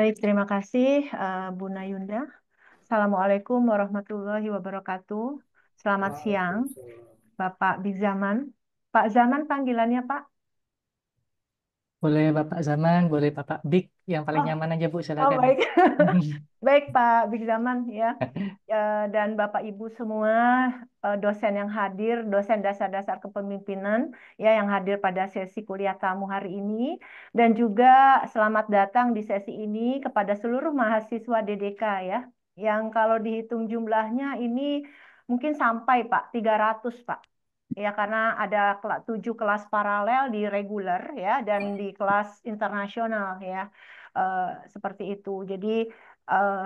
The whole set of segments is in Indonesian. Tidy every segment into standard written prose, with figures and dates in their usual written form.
Baik, terima kasih Bu Nayunda. Assalamualaikum warahmatullahi wabarakatuh. Selamat siang, Waalaikumsalam. Bapak Big Zaman. Pak Zaman panggilannya Pak? Boleh Bapak Zaman, boleh Bapak Big, yang paling Oh, nyaman aja Bu, oh silakan. baik. Baik Pak Big Zaman ya. Dan Bapak Ibu semua dosen yang hadir, dosen dasar-dasar kepemimpinan ya yang hadir pada sesi kuliah tamu hari ini dan juga selamat datang di sesi ini kepada seluruh mahasiswa DDK ya. Yang kalau dihitung jumlahnya ini mungkin sampai Pak 300 Pak. Ya, karena ada 7 kelas paralel di reguler ya dan di kelas internasional ya. Eh, Seperti itu. Jadi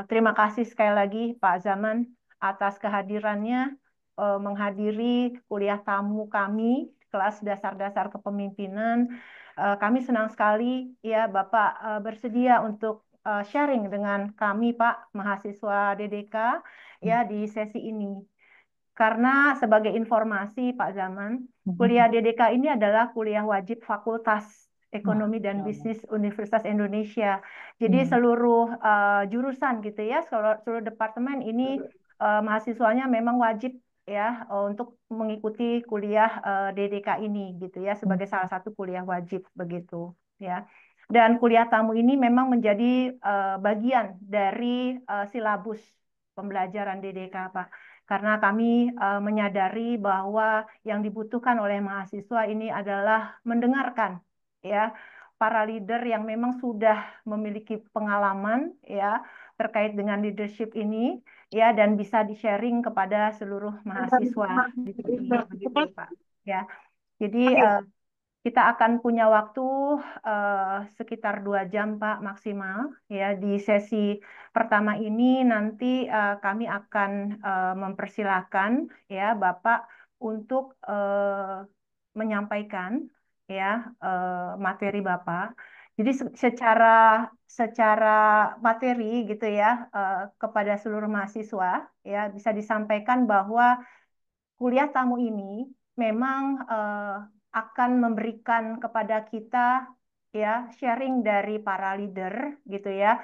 terima kasih sekali lagi Pak Zaman atas kehadirannya menghadiri kuliah tamu kami kelas dasar-dasar kepemimpinan. Kami senang sekali ya Bapak bersedia untuk sharing dengan kami Pak mahasiswa DDK ya di sesi ini. Karena sebagai informasi Pak Zaman, kuliah DDK ini adalah kuliah wajib Fakultas Wah, Ekonomi dan ya Allah. Bisnis Universitas Indonesia. Jadi Hmm. seluruh jurusan gitu ya, seluruh departemen ini mahasiswanya memang wajib ya untuk mengikuti kuliah DDK ini gitu ya sebagai salah satu kuliah wajib begitu ya. Dan kuliah tamu ini memang menjadi bagian dari silabus pembelajaran DDK, Pak. Karena kami menyadari bahwa yang dibutuhkan oleh mahasiswa ini adalah mendengarkan ya para leader yang memang sudah memiliki pengalaman ya terkait dengan leadership ini ya dan bisa di-sharing kepada seluruh mahasiswa di sini begitu Pak ya. Jadi kita akan punya waktu sekitar 2 jam, Pak, maksimal. Ya, di sesi pertama ini nanti kami akan mempersilahkan ya Bapak untuk menyampaikan ya materi Bapak. Jadi secara secara materi gitu ya kepada seluruh mahasiswa ya bisa disampaikan bahwa kuliah tamu ini memang akan memberikan kepada kita ya sharing dari para leader gitu ya.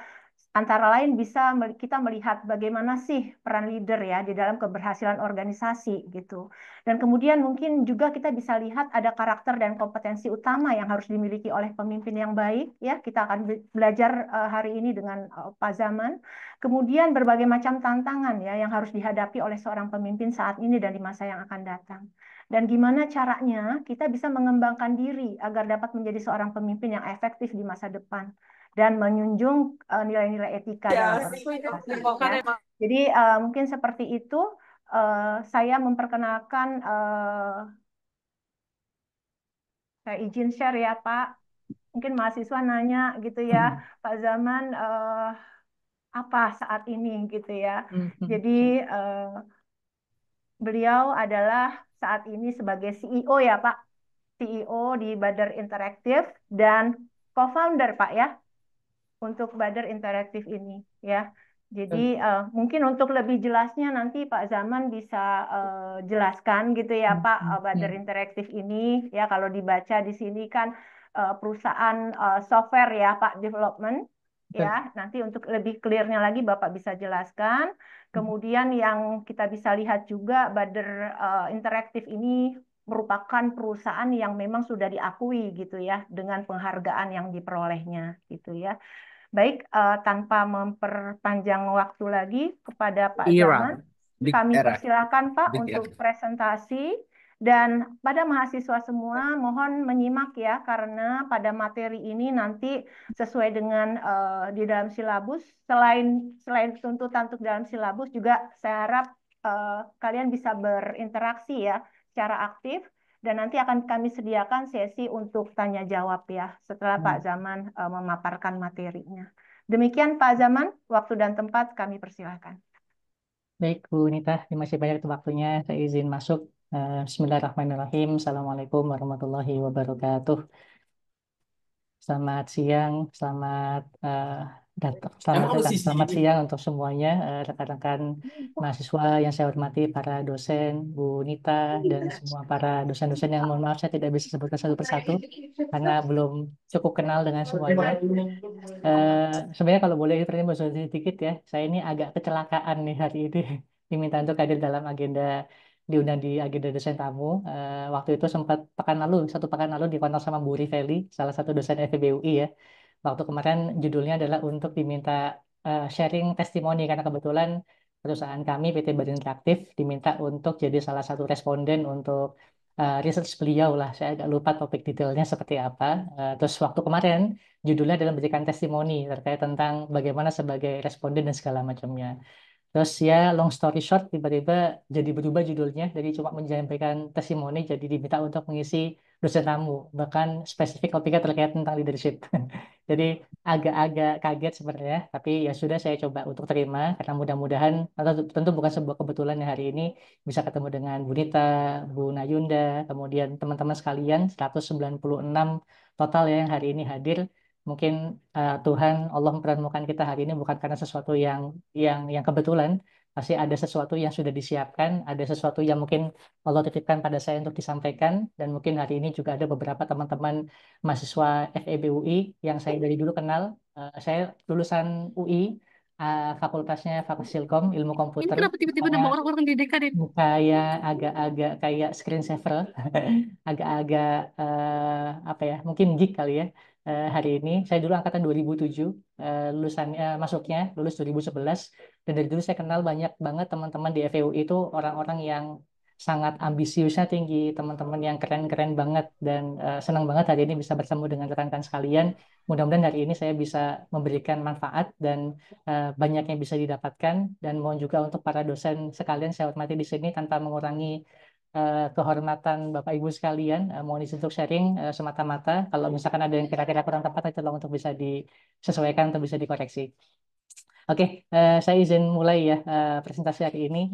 Antara lain bisa kita melihat bagaimana sih peran leader ya di dalam keberhasilan organisasi gitu. Dan kemudian mungkin juga kita bisa lihat ada karakter dan kompetensi utama yang harus dimiliki oleh pemimpin yang baik ya. Kita akan belajar hari ini dengan Pak Zaman. Kemudian berbagai macam tantangan ya yang harus dihadapi oleh seorang pemimpin saat ini dan di masa yang akan datang. Dan gimana caranya kita bisa mengembangkan diri agar dapat menjadi seorang pemimpin yang efektif di masa depan dan menjunjung nilai-nilai etika dalam Ya, organisasi ya. Jadi mungkin seperti itu saya memperkenalkan saya izin share ya Pak. Mungkin mahasiswa nanya gitu ya, Pak Zaman apa saat ini gitu ya. Jadi eh, beliau adalah saat ini sebagai CEO ya Pak, CEO di Badar Interaktif dan co-founder Pak ya untuk Badar Interaktif ini ya. Jadi mungkin untuk lebih jelasnya nanti Pak Zaman bisa jelaskan gitu ya Pak Badar Interaktif ini ya kalau dibaca di sini kan perusahaan software ya Pak development ya. Nanti untuk lebih clearnya lagi Bapak bisa jelaskan. Kemudian yang kita bisa lihat juga Badar Interaktif ini merupakan perusahaan yang memang sudah diakui gitu ya dengan penghargaan yang diperolehnya gitu ya. Baik, tanpa memperpanjang waktu lagi kepada Pak Zaman, Era, big kami era, persilakan Pak big untuk era. presentasi dan pada mahasiswa semua mohon menyimak ya karena pada materi ini nanti sesuai dengan di dalam silabus selain selain tuntutan untuk dalam silabus juga saya harap kalian bisa berinteraksi ya secara aktif dan nanti akan kami sediakan sesi untuk tanya jawab ya setelah Pak Zaman memaparkan materinya. Demikian Pak Zaman, waktu dan tempat kami persilahkan. Baik Bu Nita, terima kasih banyak untuk waktunya. Saya izin masuk. Bismillahirrahmanirrahim. Assalamualaikum warahmatullahi wabarakatuh. Selamat siang, selamat Selamat datang, selamat siang untuk semuanya, rekan-rekan mahasiswa yang saya hormati, para dosen, Bu Nita, dan semua para dosen-dosen yang mohon maaf saya tidak bisa sebutkan satu persatu karena belum cukup kenal dengan semuanya. Sebenarnya kalau boleh informasi sedikit ya, saya ini agak kecelakaan nih hari ini diminta untuk hadir dalam agenda diundang di agenda dosen tamu. Waktu itu sempat satu pekan lalu dikontak sama Bu Riveli, salah satu dosen FEB UI ya. Waktu kemarin judulnya adalah untuk diminta sharing testimoni karena kebetulan perusahaan kami PT Badan Interaktif diminta untuk jadi salah satu responden untuk research beliau lah. Saya agak lupa topik detailnya seperti apa. Terus waktu kemarin judulnya adalah memberikan testimoni terkait tentang bagaimana sebagai responden dan segala macamnya. Terus ya long story short tiba-tiba jadi berubah judulnya dari cuma menyampaikan testimoni jadi diminta untuk mengisi dosen tamu bahkan spesifik topiknya terkait tentang leadership. Jadi agak-agak kaget sebenarnya tapi ya sudah saya coba untuk terima karena mudah-mudahan atau tentu bukan sebuah kebetulan ya hari ini bisa ketemu dengan Bu Nita, Bu Nayunda, kemudian teman-teman sekalian 196 total ya yang hari ini hadir. Mungkin Tuhan Allah mempertemukan kita hari ini bukan karena sesuatu yang kebetulan, pasti ada sesuatu yang sudah disiapkan, ada sesuatu yang mungkin Allah titipkan pada saya untuk disampaikan, dan mungkin hari ini juga ada beberapa teman-teman mahasiswa FEB UI yang saya dari dulu kenal. Saya lulusan UI, fakultasnya Fakultas Silkom, Ilmu Ini Komputer. kenapa tiba-tiba Mukanya nama orang-orang di dekat ini? kayak agak-agak kayak screensaver, agak-agak apa ya, mungkin geek kali ya. Hari ini saya dulu angkatan 2007, lulusannya masuknya lulus 2011 dan dari dulu saya kenal banyak banget teman-teman di FEU itu orang-orang yang sangat ambisiusnya tinggi, teman-teman yang keren-keren banget dan senang banget hari ini bisa bertemu dengan rekan-rekan sekalian. Mudah-mudahan hari ini saya bisa memberikan manfaat dan banyak yang bisa didapatkan dan mohon juga untuk para dosen sekalian saya hormati di sini tanpa mengurangi kehormatan Bapak Ibu sekalian, mohon izin untuk sharing semata-mata kalau misalkan ada yang kira-kira kurang tepat tolong untuk bisa disesuaikan atau bisa dikoreksi. Oke, saya izin mulai ya presentasi hari ini.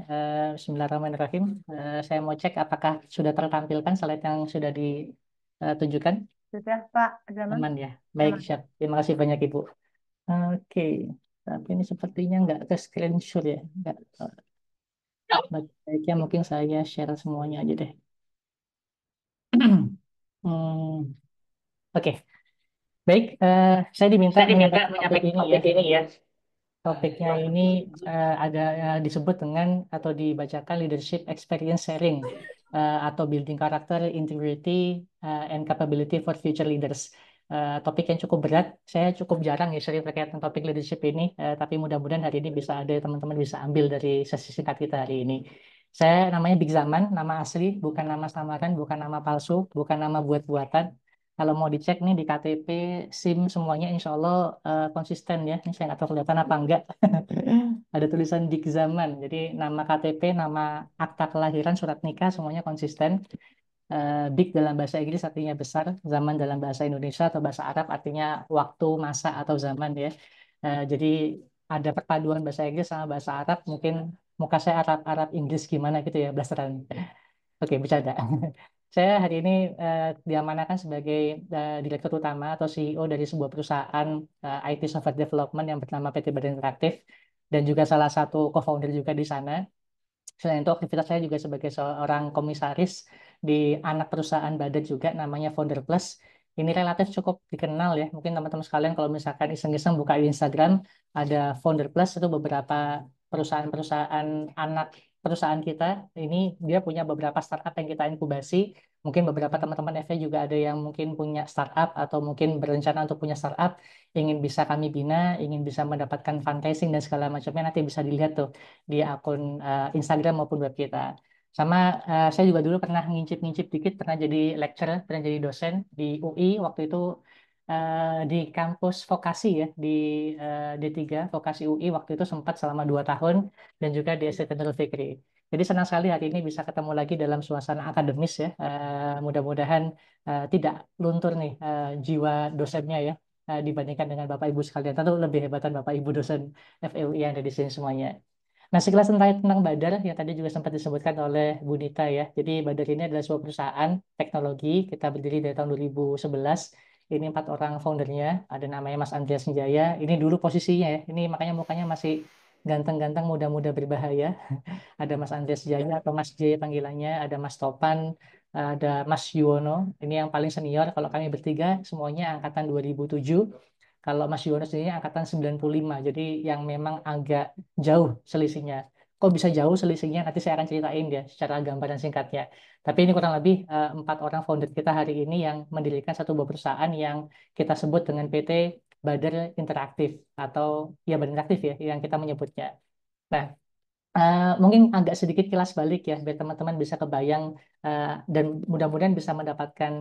Bismillahirrahmanirrahim. Saya mau cek apakah sudah tertampilkan slide yang sudah ditunjukkan. Sudah, Pak Zaman? Aman ya. Baik, Aman. siap. Terima kasih banyak Ibu. Oke, tapi ini sepertinya nggak ke screenshot ya. Nggak. Baiknya mungkin saya share semuanya aja deh. Hmm, Oke, baik. Saya diminta menyampaikan topik ini ya. Topiknya ini ada disebut dengan atau dibacakan leadership experience sharing atau building character, integrity, and capability for future leaders. Topik yang cukup berat. Saya cukup jarang ya sering terkait dengan topik leadership ini, tapi mudah-mudahan hari ini bisa ada teman-teman bisa ambil dari sesi singkat kita hari ini. Saya namanya Big Zaman, nama asli, bukan nama samaran, bukan nama palsu, bukan nama buat-buatan. Kalau mau dicek nih di KTP, SIM semuanya insya Allah konsisten ya. Ini saya nggak tahu kelihatan apa enggak. Ada tulisan Dik Zaman. Jadi nama KTP, nama akta kelahiran, surat nikah semuanya konsisten. Dik dalam bahasa Inggris artinya besar, zaman dalam bahasa Indonesia atau bahasa Arab artinya waktu, masa atau zaman ya. Jadi ada perpaduan bahasa Inggris sama bahasa Arab. Mungkin muka saya Arab Inggris gimana gitu ya, blasteran. Oke, bercanda. Saya hari ini diamanahkan sebagai Direktur Utama atau CEO dari sebuah perusahaan IT Software Development yang bernama PT Badan Interaktif dan juga salah satu co-founder juga di sana. Selain itu aktivitas saya juga sebagai seorang komisaris di anak perusahaan Badan juga namanya Founder Plus. Ini relatif cukup dikenal ya. Mungkin teman-teman sekalian kalau misalkan iseng-iseng buka di Instagram ada Founder Plus itu beberapa perusahaan-perusahaan anak perusahaan kita. Ini dia punya beberapa startup yang kita inkubasi. Mungkin beberapa teman-teman FE juga ada yang mungkin punya startup atau mungkin berencana untuk punya startup, ingin bisa kami bina, ingin bisa mendapatkan fundraising dan segala macamnya nanti bisa dilihat tuh di akun Instagram maupun web kita. Sama saya juga dulu pernah ngincip-ngincip dikit, pernah jadi lecturer, pernah jadi dosen di UI waktu itu di kampus vokasi ya, di D3 vokasi UI waktu itu sempat selama 2 tahun dan juga di STT Nurul Fikri. Jadi senang sekali hari ini bisa ketemu lagi dalam suasana akademis ya. Mudah-mudahan tidak luntur nih jiwa dosennya ya dibandingkan dengan Bapak Ibu sekalian. Tentu lebih hebatan Bapak Ibu dosen FEUI yang ada di sini semuanya. Nah, sekilas tentang Badar yang tadi juga sempat disebutkan oleh Bu Nita ya. Jadi Badar ini adalah sebuah perusahaan teknologi, kita berdiri dari tahun 2011 Ini 4 orang foundernya, ada namanya Mas Andreas Senjaya. Ini dulu posisinya ya, ini makanya mukanya masih ganteng-ganteng, muda-muda berbahaya. Ada Mas Andreas Jaya atau Mas J panggilannya, ada Mas Topan, ada Mas Yuwono, ini yang paling senior. Kalau kami bertiga semuanya angkatan 2007. Kalau Mas Yuwono sendiri angkatan 95. Jadi yang memang agak jauh selisihnya. Kok bisa jauh selisihnya? Nanti saya akan ceritain ya secara gambaran singkatnya. Tapi ini kurang lebih 4 orang founder kita hari ini yang mendirikan satu buah perusahaan yang kita sebut dengan PT Badar Interaktif atau ya Badar Interaktif ya yang kita menyebutnya. Nah, mungkin agak sedikit kilas balik ya, biar teman-teman bisa kebayang eh, dan mudah-mudahan bisa mendapatkan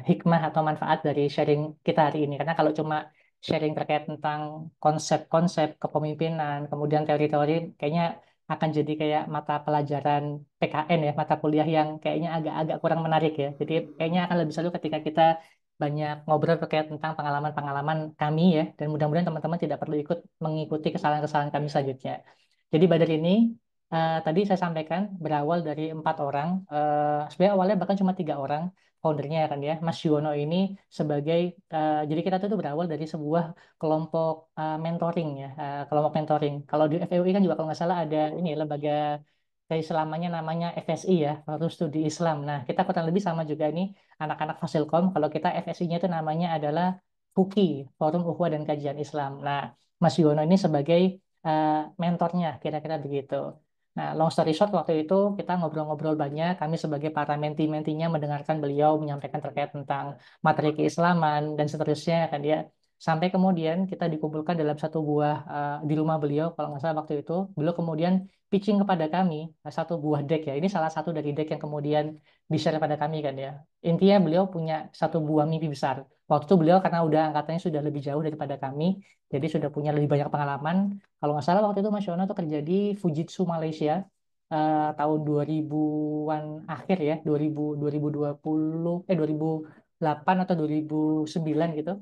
hikmah atau manfaat dari sharing kita hari ini. Karena kalau cuma sharing terkait tentang konsep-konsep kepemimpinan, kemudian teori-teori, kayaknya akan jadi kayak mata pelajaran PKN ya, mata kuliah yang kayaknya agak-agak kurang menarik ya. Jadi kayaknya akan lebih seru ketika kita banyak ngobrol terkait tentang pengalaman-pengalaman kami ya, dan mudah-mudahan teman-teman tidak perlu ikut mengikuti kesalahan-kesalahan kami selanjutnya. Jadi Badar ini tadi saya sampaikan berawal dari 4 orang. Sebenarnya awalnya bahkan cuma 3 orang foundernya ya kan ya. Mas Yuwono ini sebagai jadi kita tuh berawal dari sebuah kelompok mentoring ya, kelompok mentoring. Kalau di FEUI kan juga kalau nggak salah ada ini lembaga keislamannya namanya FSI ya, Forum Studi Islam. Nah kita kurang lebih sama juga ini anak-anak Fasilkom. Kalau kita FSI-nya itu namanya adalah FUKI, Forum Ukhuwah dan Kajian Islam. Nah Mas Yuwono ini sebagai eh, mentornya, kira-kira begitu. Nah, long story short, waktu itu kita ngobrol-ngobrol banyak. Kami sebagai para menti-mentinya mendengarkan beliau menyampaikan terkait tentang materi keislaman dan seterusnya, kan dia. Sampai kemudian kita dikumpulkan dalam satu buah di rumah beliau, kalau nggak salah waktu itu. Beliau kemudian pitching kepada kami satu buah deck ya. Ini salah satu dari deck yang kemudian di-share pada kami kan ya. Intinya beliau punya satu buah mimpi besar. Waktu itu beliau karena udah angkatannya sudah lebih jauh daripada kami, jadi sudah punya lebih banyak pengalaman. Kalau nggak salah waktu itu Mas Yono tuh kerja di Fujitsu Malaysia tahun 2000-an akhir ya, 2020 2008 atau 2009 gitu.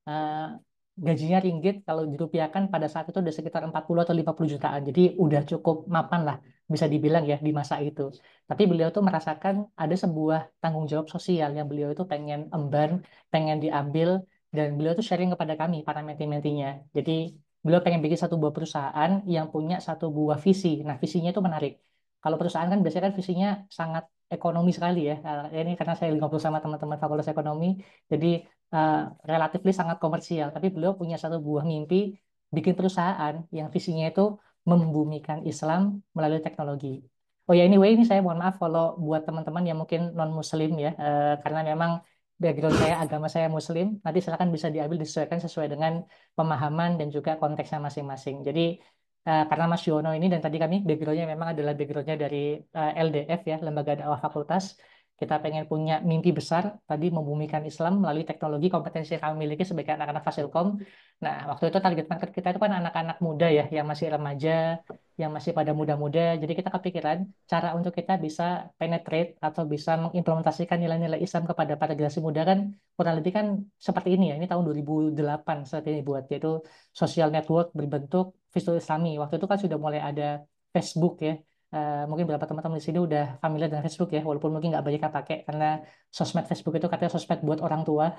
Eh, Gajinya ringgit kalau dirupiahkan pada saat itu udah sekitar 40 atau 50 jutaan. Jadi udah cukup mapan lah bisa dibilang ya di masa itu. Tapi beliau tuh merasakan ada sebuah tanggung jawab sosial yang beliau itu pengen emban, pengen diambil, dan beliau tuh sharing kepada kami para menti-mentinya. Jadi beliau pengen bikin satu buah perusahaan yang punya satu buah visi. Nah, visinya itu menarik. Kalau perusahaan kan biasanya kan visinya sangat ekonomi sekali ya. Ini karena saya ngobrol sama teman-teman Fakultas Ekonomi, jadi eh, relatif sangat komersial. Tapi beliau punya satu buah mimpi bikin perusahaan yang visinya itu membumikan Islam melalui teknologi. Oh ya, anyway, ini saya mohon maaf kalau buat teman-teman yang mungkin non-Muslim ya, karena memang background saya, agama saya Muslim, nanti silakan bisa diambil disesuaikan sesuai dengan pemahaman dan juga konteksnya masing-masing. Jadi karena Mas Yono ini dan tadi kami backgroundnya memang adalah backgroundnya dari LDF ya, Lembaga Dakwah Fakultas. Kita pengen punya mimpi besar tadi membumikan Islam melalui teknologi kompetensi yang kami miliki sebagai anak-anak Fasilkom. Nah, waktu itu target market kita itu kan anak-anak muda ya, yang masih remaja, yang masih pada muda-muda. Jadi kita kepikiran cara untuk kita bisa penetrate atau bisa mengimplementasikan nilai-nilai Islam kepada para generasi muda kan kurang lebih kan seperti ini ya. Ini tahun 2008 saat ini buat yaitu social network berbentuk visual Islami. Waktu itu kan sudah mulai ada Facebook ya. Mungkin beberapa teman-teman di sini udah familiar dengan Facebook ya, walaupun mungkin nggak banyak yang pakai karena sosmed Facebook itu katanya sosmed buat orang tua.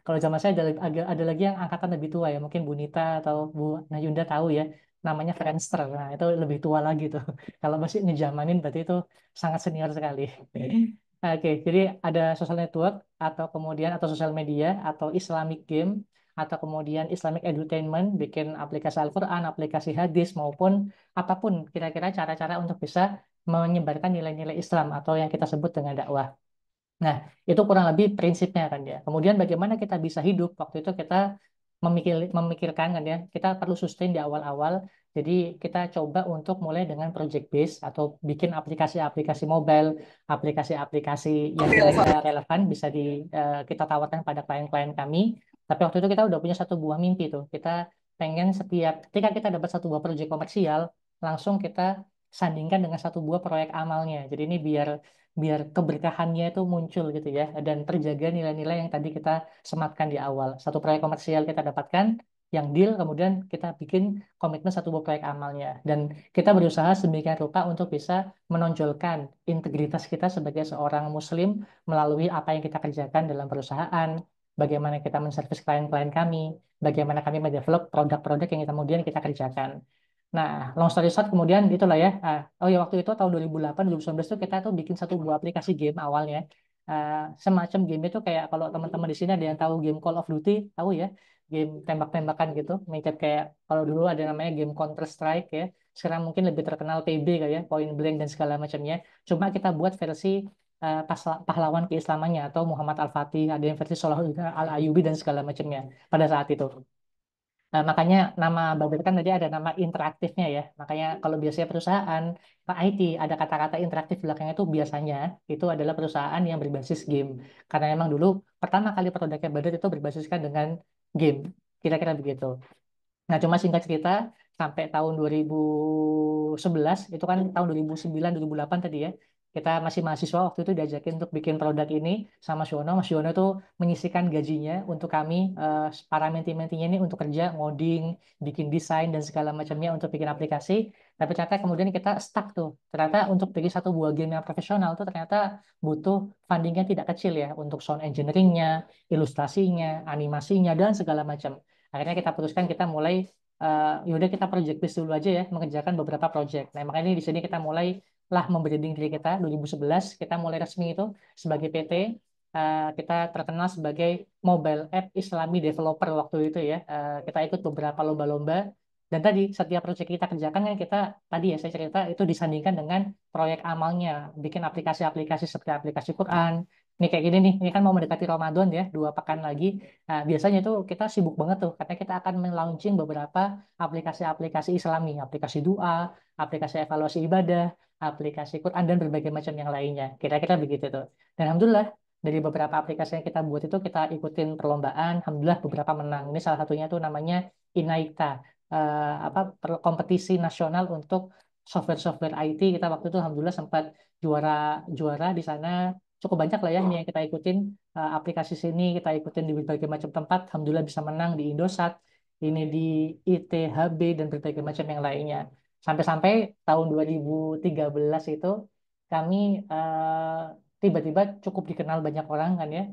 Kalau zaman saya ada lagi yang angkatan lebih tua ya, mungkin Bu Nita atau Bu Nayunda tahu ya, namanya Friendster. Nah, itu lebih tua lagi tuh. Kalau masih ngejamanin berarti itu sangat senior sekali. Oke, jadi ada social network atau kemudian atau sosial media atau Islamic game atau kemudian Islamic Edutainment, bikin aplikasi Al-Quran, aplikasi hadis maupun apapun kira-kira cara-cara untuk bisa menyebarkan nilai-nilai Islam atau yang kita sebut dengan dakwah. Nah, itu kurang lebih prinsipnya kan ya. Kemudian bagaimana kita bisa hidup? Waktu itu kita memikirkan kan ya, kita perlu sustain di awal-awal. Jadi kita coba untuk mulai dengan project base atau bikin aplikasi-aplikasi mobile, aplikasi-aplikasi yang kira-kira relevan bisa kita tawarkan pada klien-klien kami. Tapi waktu itu kita udah punya satu buah mimpi tuh. Kita pengen setiap ketika kita dapat satu buah project komersial, langsung kita sandingkan dengan satu buah proyek amalnya. Jadi ini biar biar keberkahannya itu muncul gitu ya dan terjaga nilai-nilai yang tadi kita sematkan di awal. Satu proyek komersial kita dapatkan yang deal, kemudian kita bikin komitmen satu buah proyek amalnya dan kita berusaha sedemikian rupa untuk bisa menonjolkan integritas kita sebagai seorang muslim melalui apa yang kita kerjakan dalam perusahaan, bagaimana kita menservis klien-klien kami, bagaimana kami mendevelop produk-produk yang kemudian kita kerjakan. Nah, long story short kemudian itulah ya. Oh ya waktu itu tahun 2008 2019 tuh kita tuh bikin satu buah aplikasi game awalnya. Semacam game itu kayak kalau teman-teman di sini ada yang tahu game Call of Duty, tahu ya? Game tembak-tembakan gitu, mirip kayak kalau dulu ada namanya game Counter Strike ya. Sekarang mungkin lebih terkenal PB kayak ya, Point Blank dan segala macamnya. Cuma kita buat versi pahlawan keislamannya atau Muhammad Al-Fatih, ada yang versi Salahuddin Al-Ayyubi dan segala macamnya pada saat itu. Makanya nama Babel kan tadi ada nama interaktifnya ya. Makanya kalau biasanya perusahaan IT ada kata-kata interaktif belakangnya itu biasanya itu adalah perusahaan yang berbasis game. Karena emang dulu pertama kali produknya Babel itu berbasiskan dengan game. Kira-kira begitu. Nah, cuma singkat cerita, sampai tahun 2011, itu kan tahun 2009, 2008 tadi ya, kita masih mahasiswa waktu itu diajakin untuk bikin produk ini sama Siono. Mas Siono itu menyisikan gajinya untuk kami, para menti-mentinya ini untuk kerja, ngoding, bikin desain, dan segala macamnya untuk bikin aplikasi. Tapi ternyata kemudian kita stuck tuh. Ternyata untuk bikin satu buah game yang profesional tuh ternyata butuh fundingnya tidak kecil ya, untuk sound engineeringnya, ilustrasinya, animasinya, dan segala macam. Akhirnya kita putuskan kita mulai yaudah kita project based dulu aja ya mengerjakan beberapa project. Nah makanya di sini kita mulai lah membranding diri kita 2011 kita mulai resmi itu sebagai PT. Kita terkenal sebagai mobile app Islami developer waktu itu ya. Kita ikut beberapa lomba-lomba dan tadi setiap project kita kerjakan kan kita tadi ya saya cerita itu disandingkan dengan proyek amalnya bikin aplikasi-aplikasi seperti aplikasi Quran. Ini kayak gini nih, ini kan mau mendekati Ramadan ya, 2 pekan lagi. Nah, biasanya tuh kita sibuk banget tuh, karena kita akan melaunching beberapa aplikasi-aplikasi Islami, aplikasi doa, aplikasi evaluasi ibadah, aplikasi Quran, dan berbagai macam yang lainnya. Kira-kira begitu tuh. Dan Alhamdulillah, dari beberapa aplikasi yang kita buat itu, kita ikutin perlombaan, Alhamdulillah beberapa menang. Ini salah satunya tuh namanya Inaita, kompetisi nasional untuk software-software IT. Kita waktu itu Alhamdulillah sempat juara juara di sana cukup banyak lah ya ini yang kita ikutin aplikasi sini kita ikutin di berbagai macam tempat alhamdulillah bisa menang di Indosat ini di ITHB dan berbagai macam yang lainnya sampai-sampai tahun 2013 itu kami tiba-tiba cukup dikenal banyak orang kan ya.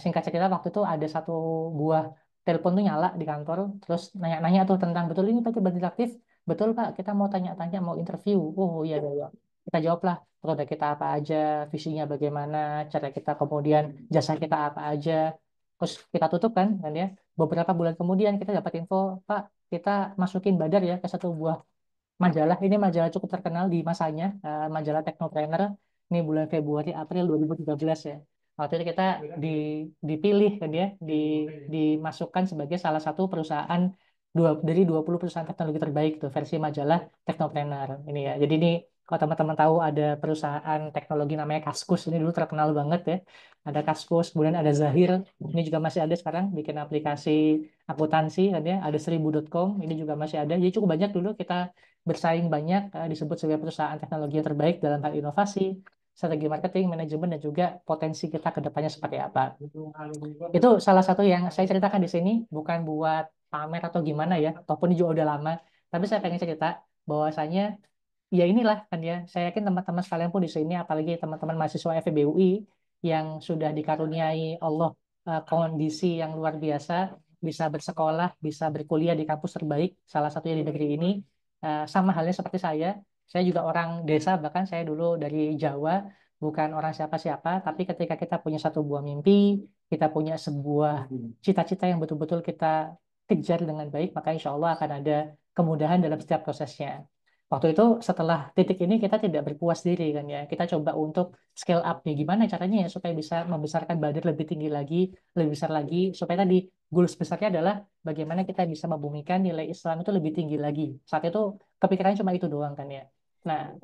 Singkat cerita waktu itu ada satu buah telepon tuh nyala di kantor terus nanya-nanya tuh tentang betul ini Pak Tiba aktif betul Pak kita mau tanya-tanya mau interview oh iya iya kita jawablah produk kita apa aja, visinya bagaimana, cara kita kemudian jasa kita apa aja. Terus kita tutup kan ya. Beberapa bulan kemudian kita dapat info, Pak, kita masukin Badar ya ke satu buah majalah. Ini majalah cukup terkenal di masanya, majalah Technopreneur. Ini bulan Februari April 2013 ya. Waktu itu kita di, dipilih kan ya, dimasukkan sebagai salah satu perusahaan dari 20 perusahaan teknologi terbaik tuh versi majalah Technopreneur ini ya. Jadi ini kalau teman-teman tahu ada perusahaan teknologi namanya Kaskus ini dulu terkenal banget ya. Ada Kaskus, kemudian ada Zahir, ini juga masih ada sekarang bikin aplikasi akuntansi kan ya. Ada 1000.com, ini juga masih ada. Jadi cukup banyak dulu kita bersaing banyak disebut sebagai perusahaan teknologi yang terbaik dalam hal inovasi, strategi marketing, manajemen, dan juga potensi kita ke depannya seperti apa. Itu salah satu yang saya ceritakan di sini, bukan buat pamer atau gimana ya, ataupun ini juga udah lama, tapi saya pengen cerita bahwasanya ya inilah kan ya, saya yakin teman-teman sekalian pun di sini, apalagi teman-teman mahasiswa FEB UI yang sudah dikaruniai Allah kondisi yang luar biasa, bisa bersekolah, bisa berkuliah di kampus terbaik, salah satunya di negeri ini. Sama halnya seperti saya juga orang desa, bahkan saya dulu dari Jawa, bukan orang siapa-siapa, tapi ketika kita punya satu buah mimpi, kita punya sebuah cita-cita yang betul-betul kita kejar dengan baik, maka insya Allah akan ada kemudahan dalam setiap prosesnya. Waktu itu setelah titik ini kita tidak berpuas diri kan ya. Kita coba untuk scale up nih. Gimana caranya ya supaya bisa membesarkan Badar lebih tinggi lagi, lebih besar lagi. Supaya tadi goals besarnya adalah bagaimana kita bisa membumikan nilai Islam itu lebih tinggi lagi. Saat itu kepikirannya cuma itu doang kan ya. Nah,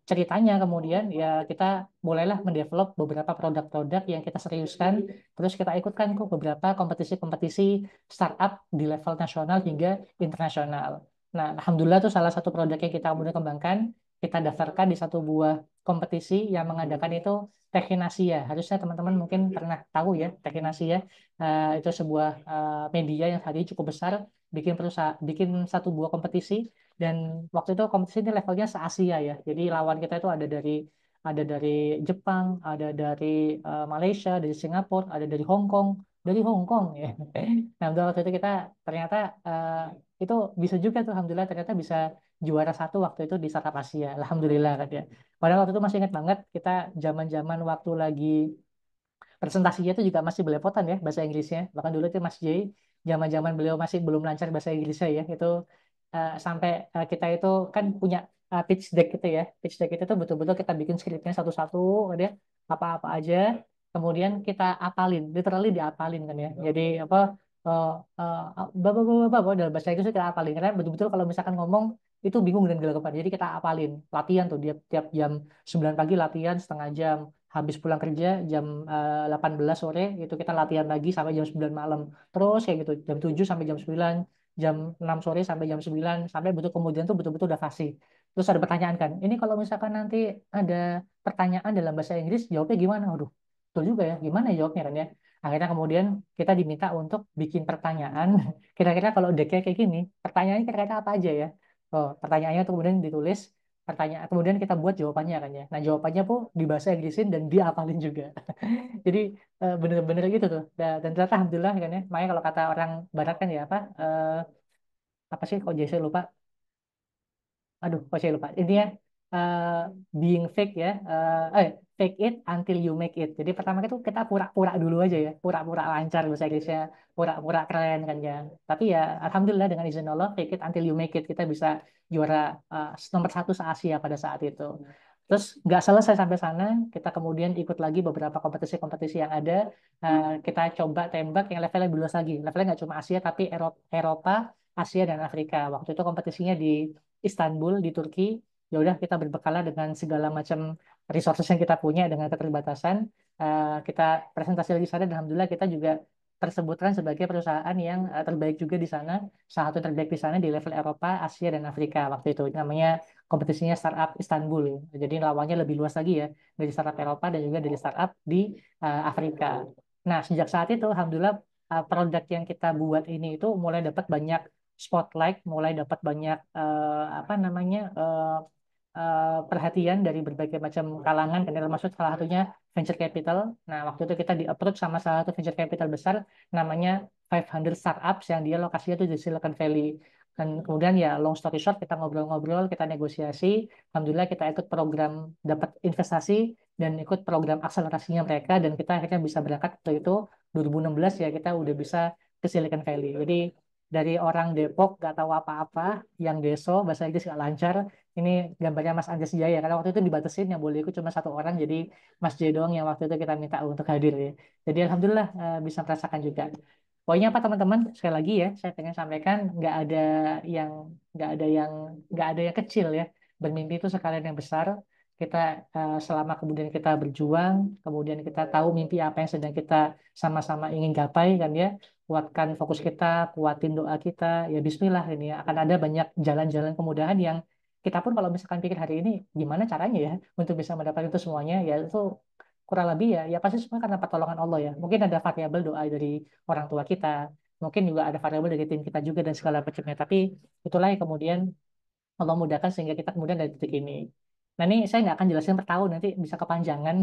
ceritanya kemudian ya kita mulailah mendevelop beberapa produk-produk yang kita seriuskan. Terus kita ikutkan kok beberapa kompetisi-kompetisi startup di level nasional hingga internasional. Nah, alhamdulillah itu salah satu produk yang kita kemudian kembangkan. Kita daftarkan di satu buah kompetisi yang mengadakan itu Techinasia. Harusnya teman-teman mungkin pernah tahu ya Techinasia. Itu sebuah media yang hari ini cukup besar bikin satu buah kompetisi dan waktu itu kompetisi ini levelnya se-Asia ya. Jadi lawan kita itu ada dari ada dari Jepang, ada dari Malaysia, dari Singapura, ada dari Hong Kong, ya. Nah, untuk waktu itu kita ternyata itu bisa juga tuh, alhamdulillah ternyata bisa juara satu waktu itu di Startup Asia, alhamdulillah kan ya. Padahal waktu itu masih ingat banget kita zaman-zaman waktu lagi presentasinya itu juga masih belepotan ya bahasa Inggrisnya. Bahkan dulu itu Mas Jay, zaman-zaman beliau masih belum lancar bahasa Inggrisnya ya, itu sampai kita itu kan punya pitch deck gitu ya. Pitch deck itu tuh betul-betul kita bikin skripnya satu-satu, ada apa-apa aja, kemudian kita apalin, literally diapalin kan ya. Jadi apa uh, bapak dalam bahasa Inggris kita apalin karena betul-betul kalau misalkan ngomong itu bingung dan gelagapan. Jadi kita apalin, latihan tuh dia tiap jam 9 pagi latihan setengah jam, habis pulang kerja jam 18 sore itu kita latihan lagi sampai jam 9 malam, terus kayak gitu jam 7 sampai jam 9, jam 6 sore sampai jam 9, sampai betul kemudian tuh betul-betul udah fasih. Terus ada pertanyaan kan, ini kalau misalkan nanti ada pertanyaan dalam bahasa Inggris jawabnya gimana? Waduh, betul juga ya, gimana ya jawabnya kan ya. Akhirnya kemudian kita diminta untuk bikin pertanyaan. Kira-kira kalau decknya kayak gini, pertanyaannya kira-kira apa aja ya. Oh, pertanyaannya tuh kemudian ditulis, pertanyaan kemudian kita buat jawabannya kan ya. Nah, jawabannya pun di bahasa Inggrisin dan dia hafalin juga. Jadi bener-bener gitu tuh. Dan ternyata alhamdulillah kan ya. Makanya kalau kata orang barat kan ya apa sih kok jadi saya lupa. Aduh, kok saya lupa. Intinya uh, being fake ya. Fake it until you make it. Jadi pertama itu kita pura-pura dulu aja ya. Pura-pura lancar bahasa Inggrisnya, pura-pura keren kan ya. Tapi ya alhamdulillah dengan izin Allah fake it until you make it, kita bisa juara nomor satu se-Asia pada saat itu. Terus nggak selesai sampai sana, kita kemudian ikut lagi beberapa kompetisi-kompetisi yang ada. Kita coba tembak yang levelnya lebih luas lagi. Levelnya nggak cuma Asia tapi Eropa, Asia dan Afrika. Waktu itu kompetisinya di Istanbul di Turki. Ya udah kita berbekal dengan segala macam resources yang kita punya dengan keterbatasan. Kita presentasi lagi sana dan alhamdulillah kita juga tersebutkan sebagai perusahaan yang terbaik juga di sana, salah satu terbaik di sana di level Eropa, Asia dan Afrika waktu itu. Namanya kompetisinya Startup Istanbul. Jadi lawannya lebih luas lagi ya, dari startup Eropa dan juga dari startup di Afrika. Nah, sejak saat itu alhamdulillah produk yang kita buat ini itu mulai dapat banyak spotlight, mulai dapat banyak apa namanya perhatian dari berbagai macam kalangan, kan termasuk salah satunya venture capital. Nah, waktu itu kita di-approach sama salah satu venture capital besar namanya 500 Startups yang dia lokasinya tuh di Silicon Valley. Dan kemudian ya long story short kita ngobrol-ngobrol, kita negosiasi, alhamdulillah kita ikut program dapat investasi dan ikut program akselerasinya mereka dan kita akhirnya bisa berangkat waktu itu 2016 ya kita udah bisa ke Silicon Valley. Jadi dari orang Depok gak tahu apa-apa, yang Deso bahasa Inggris gak lancar, ini gambarnya Mas Anjas Jaya karena waktu itu dibatasin yang boleh ikut cuma satu orang, jadi Mas J doang yang waktu itu kita minta untuk hadir ya. Jadi alhamdulillah bisa merasakan juga. Pokoknya apa teman-teman, sekali lagi ya saya pengen sampaikan yang nggak ada yang nggak ada yang kecil ya. Bermimpi itu sekalian yang besar. Kita selama kemudian kita berjuang, kemudian kita tahu mimpi apa yang sedang kita sama-sama ingin gapai kan ya. Kuatkan fokus kita, kuatin doa kita. Ya Bismillah ini ya. Akan ada banyak jalan-jalan kemudahan yang kita pun kalau misalkan pikir hari ini gimana caranya ya untuk bisa mendapatkan itu semuanya, ya itu kurang lebih ya pasti semua karena pertolongan Allah ya. Mungkin ada variabel doa dari orang tua kita, mungkin juga ada variabel dari tim kita juga dan segala macamnya, tapi itulah yang kemudian Allah mudahkan sehingga kita kemudian dari titik ini. Nah ini saya nggak akan jelasin per tahun, nanti bisa kepanjangan.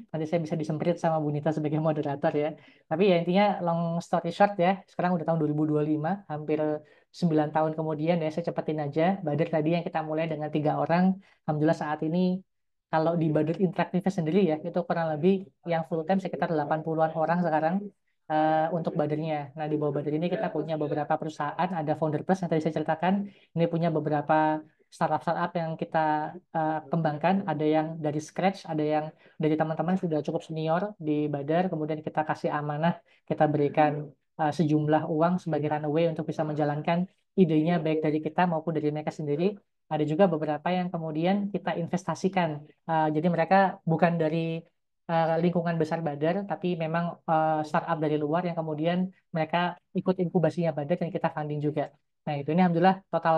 Nanti saya bisa disemprit sama Bu Nita sebagai moderator ya. Tapi ya intinya long story short ya, sekarang udah tahun 2025, hampir 9 tahun kemudian ya, saya cepetin aja. Badar tadi yang kita mulai dengan 3 orang, alhamdulillah saat ini kalau di Badar interaktifnya sendiri ya, itu kurang lebih yang full time sekitar 80-an orang sekarang untuk Badarnya. Nah di bawah Badar ini kita punya beberapa perusahaan, ada Founder Plus yang tadi saya ceritakan, ini punya beberapa startup-startup yang kita kembangkan, ada yang dari scratch, ada yang dari teman-teman sudah cukup senior di Badar, kemudian kita kasih amanah, kita berikan sejumlah uang sebagai runway untuk bisa menjalankan idenya baik dari kita maupun dari mereka sendiri. Ada juga beberapa yang kemudian kita investasikan. Jadi mereka bukan dari lingkungan besar Badar, tapi memang startup dari luar yang kemudian mereka ikut inkubasinya Badar dan kita funding juga. Nah, itu ini alhamdulillah total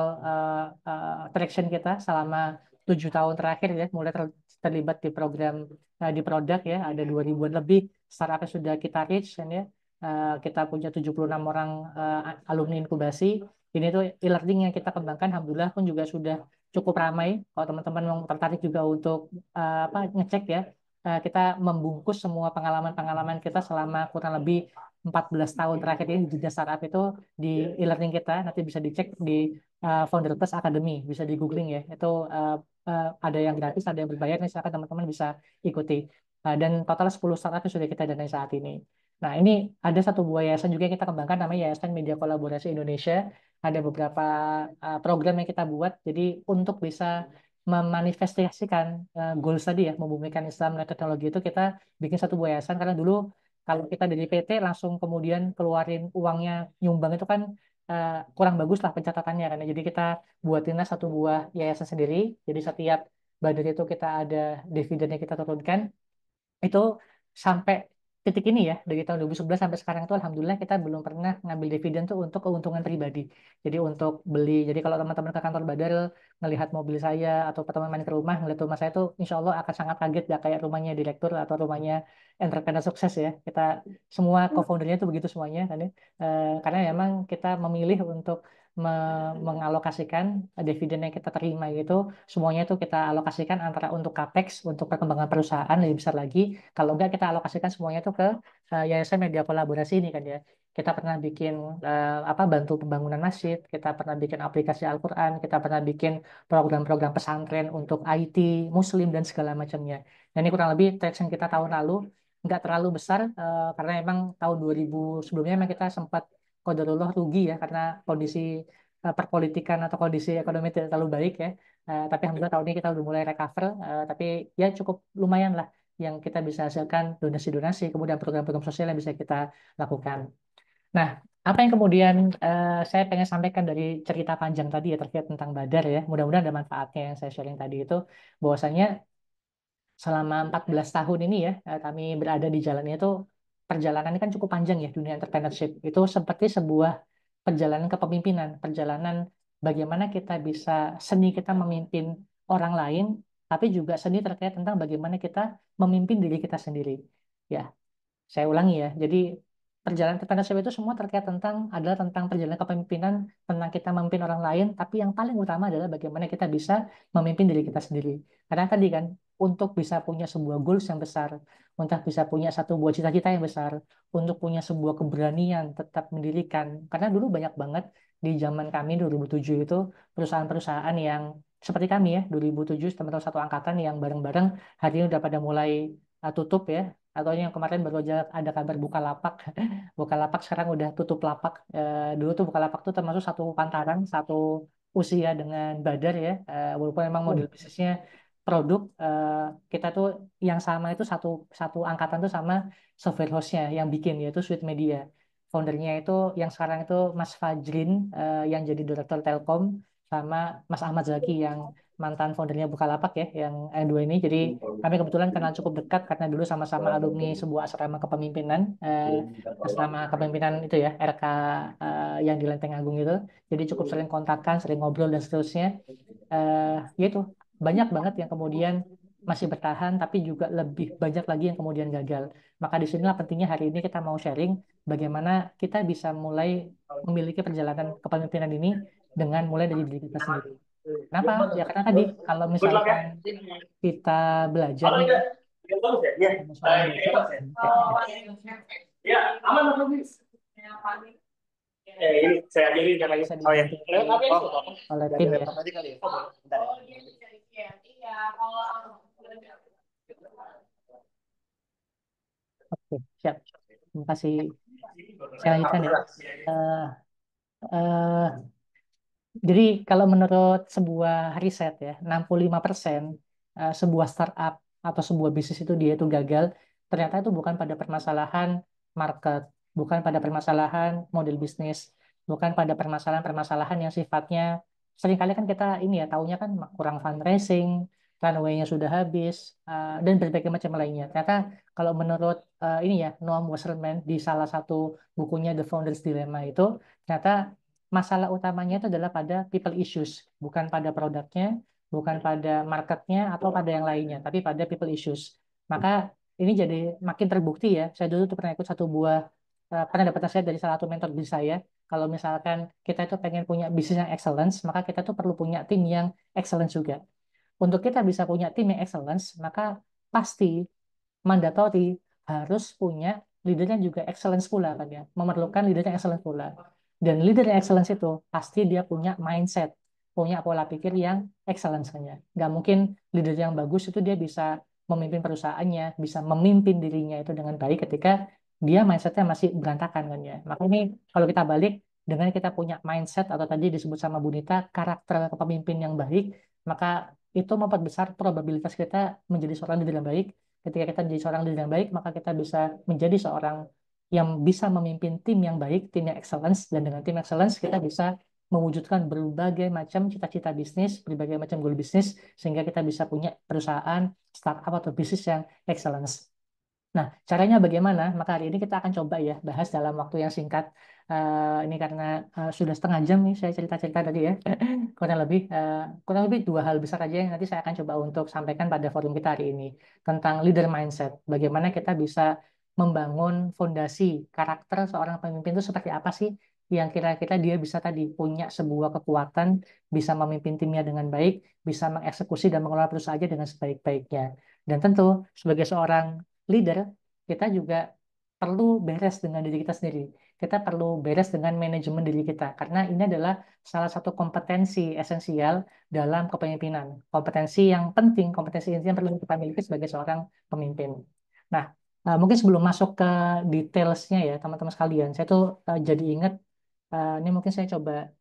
traction kita selama 7 tahun terakhir ya, mulai terlibat di program di produk ya, ada 2000-an lebih startup yang sudah kita reach kan ya. Kita punya 76 orang alumni inkubasi. Ini tuh e-learning yang kita kembangkan, alhamdulillah pun juga sudah cukup ramai. Kalau teman-teman mau tertarik juga untuk ngecek ya, kita membungkus semua pengalaman-pengalaman kita selama kurang lebih 14 tahun terakhir ini di dunia startup itu di e-learning kita. Nanti bisa dicek di Founder Plus Academy, bisa di googling ya. Itu ada yang gratis, ada yang berbayar. Nih, silakan teman-teman bisa ikuti. Dan total 10 startup yang sudah kita danai saat ini. Nah, ini ada satu buah yayasan juga yang kita kembangkan, namanya Yayasan Media Kolaborasi Indonesia. Ada beberapa program yang kita buat, jadi untuk bisa memanifestasikan goals tadi ya, membumikan Islam dan teknologi itu kita bikin satu buah yayasan. Karena dulu kalau kita dari PT langsung kemudian keluarin uangnya nyumbang itu kan kurang bagus lah pencatatannya kan. Jadi kita buatinlah satu buah yayasan sendiri. Jadi setiap budget itu kita ada dividen yang kita turunkan itu sampai titik ini ya dari tahun 2011 sampai sekarang itu alhamdulillah kita belum pernah ngambil dividen tuh untuk keuntungan pribadi. Jadi untuk beli. Jadi kalau teman-teman ke kantor Badar melihat mobil saya atau teman main ke rumah melihat rumah saya tuh insya Allah akan sangat kaget ya kayak rumahnya direktur atau rumahnya entrepreneur sukses ya. Kita semua co-foundernya itu begitu semuanya kan ya. Karena memang kita memilih untuk mengalokasikan dividen yang kita terima gitu semuanya itu kita alokasikan antara untuk capex untuk perkembangan perusahaan lebih besar lagi kalau enggak kita alokasikan semuanya itu ke Yayasan Media Kolaborasi ini kan ya kita pernah bikin bantu pembangunan masjid kita pernah bikin aplikasi Al-Quran kita pernah bikin program-program pesantren untuk IT Muslim dan segala macamnya dan ini kurang lebih traction kita tahun lalu nggak terlalu besar karena emang tahun 2000 sebelumnya memang kita sempat qadarullah rugi ya karena kondisi perpolitikan atau kondisi ekonomi tidak terlalu baik ya. Tapi alhamdulillah tahun ini kita udah mulai recover. Tapi ya cukup lumayan lah yang kita bisa hasilkan donasi-donasi, kemudian program-program sosial yang bisa kita lakukan. Nah, apa yang kemudian saya pengen sampaikan dari cerita panjang tadi ya terkait tentang Badar ya. Mudah-mudahan ada manfaatnya yang saya sharing tadi itu bahwasanya selama 14 tahun ini ya kami berada di jalan itu perjalanan ini kan cukup panjang ya dunia entrepreneurship itu seperti sebuah perjalanan kepemimpinan perjalanan bagaimana kita bisa seni kita memimpin orang lain tapi juga seni terkait tentang bagaimana kita memimpin diri kita sendiri ya saya ulangi ya. Jadi perjalanan entrepreneurship itu semua terkait adalah tentang perjalanan kepemimpinan, tentang kita memimpin orang lain, tapi yang paling utama adalah bagaimana kita bisa memimpin diri kita sendiri. Karena tadi kan untuk bisa punya sebuah goals yang besar, untuk bisa punya satu buah cita-cita yang besar, untuk punya sebuah keberanian tetap mendirikan. Karena dulu banyak banget di zaman kami 2007 itu perusahaan-perusahaan yang seperti kami ya 2007 teman-teman satu angkatan yang bareng-bareng hari ini udah pada mulai tutup ya atau yang kemarin baru aja ada kabar Bukalapak. Bukalapak sekarang udah tutup lapak. Dulu tuh Bukalapak tuh termasuk satu pantaran, satu usia dengan Badar ya. Walaupun memang model bisnisnya produk, kita tuh yang sama itu satu satu angkatan tuh sama software hostnya yang bikin yaitu Sweet Media. Foundernya itu yang sekarang itu Mas Fajrin yang jadi direktur Telkom sama Mas Ahmad Zaki yang mantan foundernya Bukalapak ya yang dua ini. Jadi kami kebetulan kenal cukup dekat karena dulu sama-sama alumni sebuah asrama kepemimpinan, asrama kepemimpinan itu ya, RK yang di Lenteng Agung itu. Jadi cukup sering kontakkan, sering ngobrol dan seterusnya. Ya itu banyak banget yang kemudian masih bertahan, tapi juga lebih banyak lagi yang kemudian gagal. Maka disinilah pentingnya hari ini kita mau sharing bagaimana kita bisa mulai memiliki perjalanan kepemimpinan ini dengan mulai dari diri kita sendiri. Kenapa? Ya karena tadi kalau misalkan kita belajar nih ya, sama seorang dosen, Ini saya ajarin caranya. bisa Oh ya. dibantu oleh tim ya. Oke, siap. Terima kasih. Saya lanjutkan ya. Eh, eh, Jadi kalau menurut sebuah riset ya, 65% sebuah startup atau sebuah bisnis itu dia itu gagal, ternyata itu bukan pada permasalahan market, bukan pada permasalahan model bisnis, bukan pada permasalahan-permasalahan yang sifatnya seringkali kan kita ini ya taunya kan kurang fundraising, runway-nya sudah habis, dan berbagai macam lainnya. Ternyata kalau menurut ini ya Noam Wasserman di salah satu bukunya The Founder's Dilemma itu ternyata masalah utamanya itu adalah pada people issues, bukan pada produknya, bukan pada marketnya atau pada yang lainnya, tapi pada people issues. Maka ini jadi makin terbukti ya. Saya dulu tuh pernah ikut satu buah pernah dapat nasihat dari salah satu mentor bisnis saya. Kalau misalkan kita itu pengen punya bisnis yang excellence, maka kita tuh perlu punya tim yang excellence juga. Untuk kita bisa punya tim yang excellence, maka pasti mandatory harus punya leadernya juga excellence pula kan ya, memerlukan leader yang excellence pula. Dan leader yang excellence itu pasti dia punya mindset, punya pola pikir yang excellence kan ya. Nggak mungkin leader yang bagus itu dia bisa memimpin perusahaannya, bisa memimpin dirinya itu dengan baik ketika dia mindsetnya masih berantakan kan ya. Maka ini kalau kita balik dengan kita punya mindset atau tadi disebut sama Bunita karakter kepemimpin yang baik, maka itu memperbesar probabilitas kita menjadi seorang leader yang baik. Ketika kita menjadi seorang leader yang baik, maka kita bisa menjadi seorang yang bisa memimpin tim yang baik, tim yang excellence, dan dengan tim excellence kita bisa mewujudkan berbagai macam cita-cita bisnis, berbagai macam goal bisnis, sehingga kita bisa punya perusahaan, startup, atau bisnis yang excellence. Nah, caranya bagaimana? Maka hari ini kita akan coba ya bahas dalam waktu yang singkat. Ini karena sudah setengah jam nih saya cerita-cerita tadi ya. Kurang lebih dua hal besar aja yang nanti saya akan coba untuk sampaikan pada forum kita hari ini tentang leader mindset. Bagaimana kita bisa membangun fondasi karakter seorang pemimpin itu seperti apa sih yang kira-kira dia bisa tadi punya sebuah kekuatan, bisa memimpin timnya dengan baik, bisa mengeksekusi dan mengelola perusahaannya dengan sebaik-baiknya. Dan tentu sebagai seorang leader, kita juga perlu beres dengan diri kita sendiri. Kita perlu beres dengan manajemen diri kita, karena ini adalah salah satu kompetensi esensial dalam kepemimpinan. Kompetensi yang penting, kompetensi inti yang perlu kita miliki sebagai seorang pemimpin. Nah, mungkin sebelum masuk ke detailsnya ya, teman-teman sekalian, saya tuh jadi ingat, ini mungkin saya coba,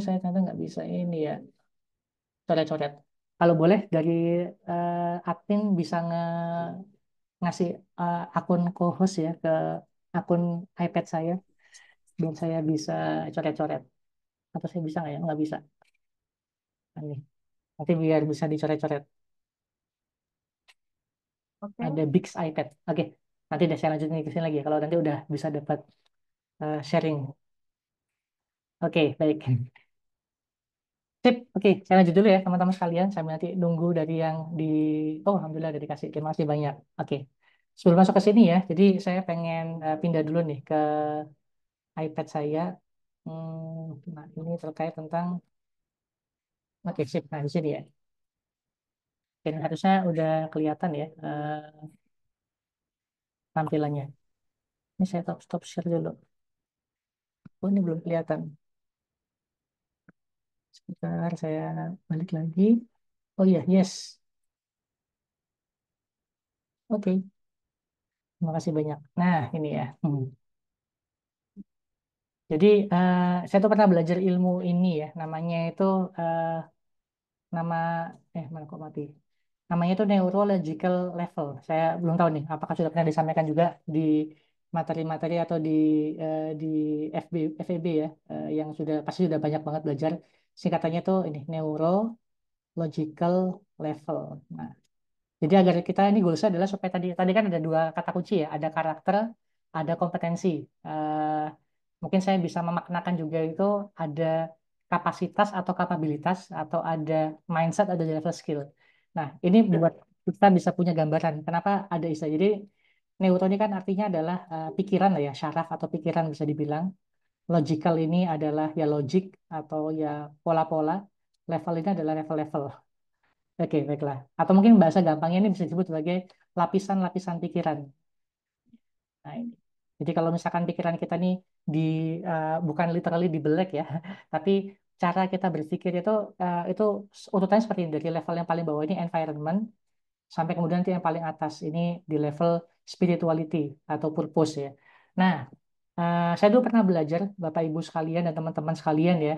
saya ternyata nggak bisa ini ya, coret-coret. Kalau boleh dari admin bisa ngasih akun co-host ya ke akun iPad saya biar saya bisa coret-coret. Atau saya bisa nggak ya? Nggak bisa. Nah, nih. Nanti biar bisa dicoret-coret. Oke. Ada Bix iPad. Oke. Nanti deh saya lanjutin ke sini lagi ya. Kalau nanti udah bisa dapat sharing. Oke, baik. Sip. Oke, saya lanjut dulu ya teman-teman sekalian. Sambil nanti nunggu dari yang di... Oh, Alhamdulillah udah dikasih. Terima kasih banyak. Oke. Sebelum masuk ke sini ya, jadi saya pengen pindah dulu nih ke iPad saya. Nah, ini terkait tentang oke, sip. Nah, di sini ya. Dan harusnya udah kelihatan ya tampilannya. Ini saya stop share dulu. Oh, ini belum kelihatan. Sebentar, saya balik lagi. Oh iya, yes. Oke, terima kasih banyak. Nah, ini ya. Jadi, saya tuh pernah belajar ilmu ini ya. Namanya itu, eh, nama, mana kok mati? Namanya itu neurological level. Saya belum tahu nih, apakah sudah pernah disampaikan juga di materi-materi atau di FEB ya, yang sudah pasti sudah banyak banget belajar. Singkatannya tuh ini neurological level. Nah, jadi agar kita ini goalsnya adalah supaya tadi tadi kan ada dua kata kunci ya, ada karakter, ada kompetensi. Mungkin saya bisa memaknakan juga itu ada kapasitas atau kapabilitas atau ada mindset, ada level skill. Nah, ini buat kita bisa punya gambaran kenapa ada istilah. Jadi neuro ini kan artinya adalah pikiran lah ya, syaraf atau pikiran bisa dibilang. Logical ini adalah ya logik atau ya pola-pola. Level ini adalah level-level. Oke, baiklah. Atau mungkin bahasa gampangnya ini bisa disebut sebagai lapisan-lapisan pikiran. Nah, ini. Jadi kalau misalkan pikiran kita nih di bukan literally dibelek ya, tapi cara kita berpikir itu urutannya seperti ini. Dari level yang paling bawah ini environment sampai kemudian nanti yang paling atas ini di level spirituality atau purpose ya. Nah, saya dulu pernah belajar Bapak Ibu sekalian dan teman-teman sekalian ya.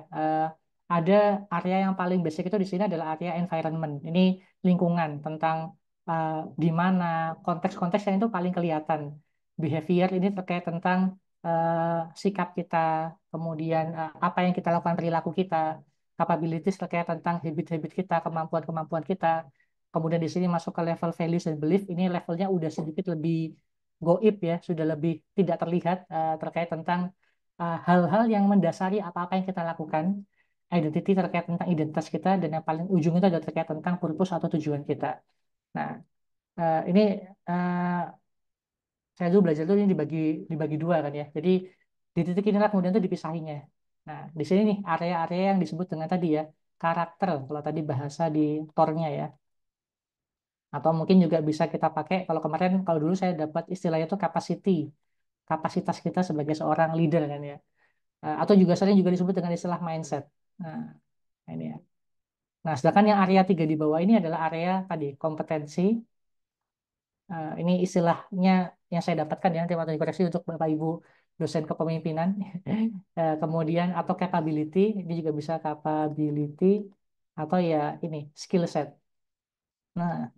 Ada area yang paling basic itu di sini adalah area environment. Ini lingkungan tentang uh, di mana konteks-konteks yang itu paling kelihatan. Behavior ini terkait tentang sikap kita, kemudian apa yang kita lakukan perilaku kita, capabilities terkait tentang habit-habit kita, kemampuan-kemampuan kita. Kemudian di sini masuk ke level values dan belief. Ini levelnya udah sedikit lebih goib ya, sudah lebih tidak terlihat terkait tentang hal-hal yang mendasari apa-apa yang kita lakukan, identity terkait tentang identitas kita, dan yang paling ujung itu adalah terkait tentang purpose atau tujuan kita. Nah, ini saya dulu belajar tuh ini dibagi dua kan ya. Jadi di titik inilah kemudian tuh dipisahinnya. Nah, di sini nih area-area yang disebut dengan tadi ya karakter kalau tadi bahasa di tornya ya. Atau mungkin juga bisa kita pakai kalau kemarin kalau dulu saya dapat istilahnya itu capacity, kapasitas kita sebagai seorang leader kan ya. Atau juga sering juga disebut dengan istilah mindset. Nah, ini ya. Nah, sedangkan yang area 3 di bawah ini adalah area tadi kompetensi. Ini istilahnya yang saya dapatkan ya, nanti waktu dikoreksi untuk Bapak Ibu dosen kepemimpinan. Kemudian atau capability, ini juga bisa capability atau ya ini skill set. Nah,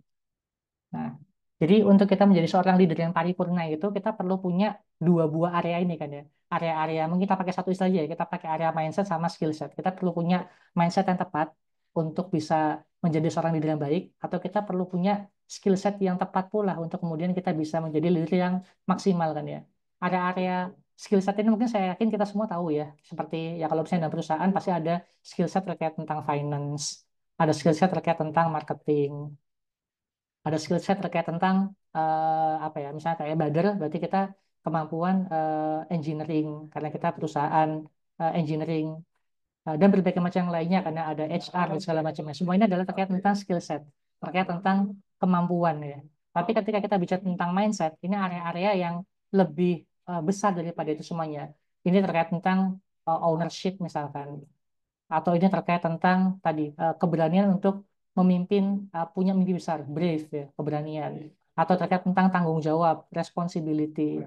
Nah, jadi untuk kita menjadi seorang leader yang paripurna itu kita perlu punya dua buah area ini kan ya. Area-area mungkin kita pakai satu istilah aja ya. Kita pakai area mindset sama skill set. Kita perlu punya mindset yang tepat untuk bisa menjadi seorang leader yang baik atau kita perlu punya skill set yang tepat pula untuk kemudian kita bisa menjadi leader yang maksimal kan ya. Area-area skill set ini mungkin saya yakin kita semua tahu ya. Seperti ya kalau misalnya dalam perusahaan pasti ada skill set terkait tentang finance, ada skill set terkait tentang marketing, ada skill set terkait tentang apa ya misalnya kayak Bader berarti kita kemampuan engineering karena kita perusahaan engineering dan berbagai macam yang lainnya karena ada HR dan segala macamnya semua ini adalah terkait tentang skill set terkait tentang kemampuan ya tapi ketika kita bicara tentang mindset ini area-area yang lebih besar daripada itu semuanya ini terkait tentang ownership misalkan atau ini terkait tentang tadi keberanian untuk memimpin punya mimpi besar, brave ya, keberanian atau terkait tentang tanggung jawab, responsibility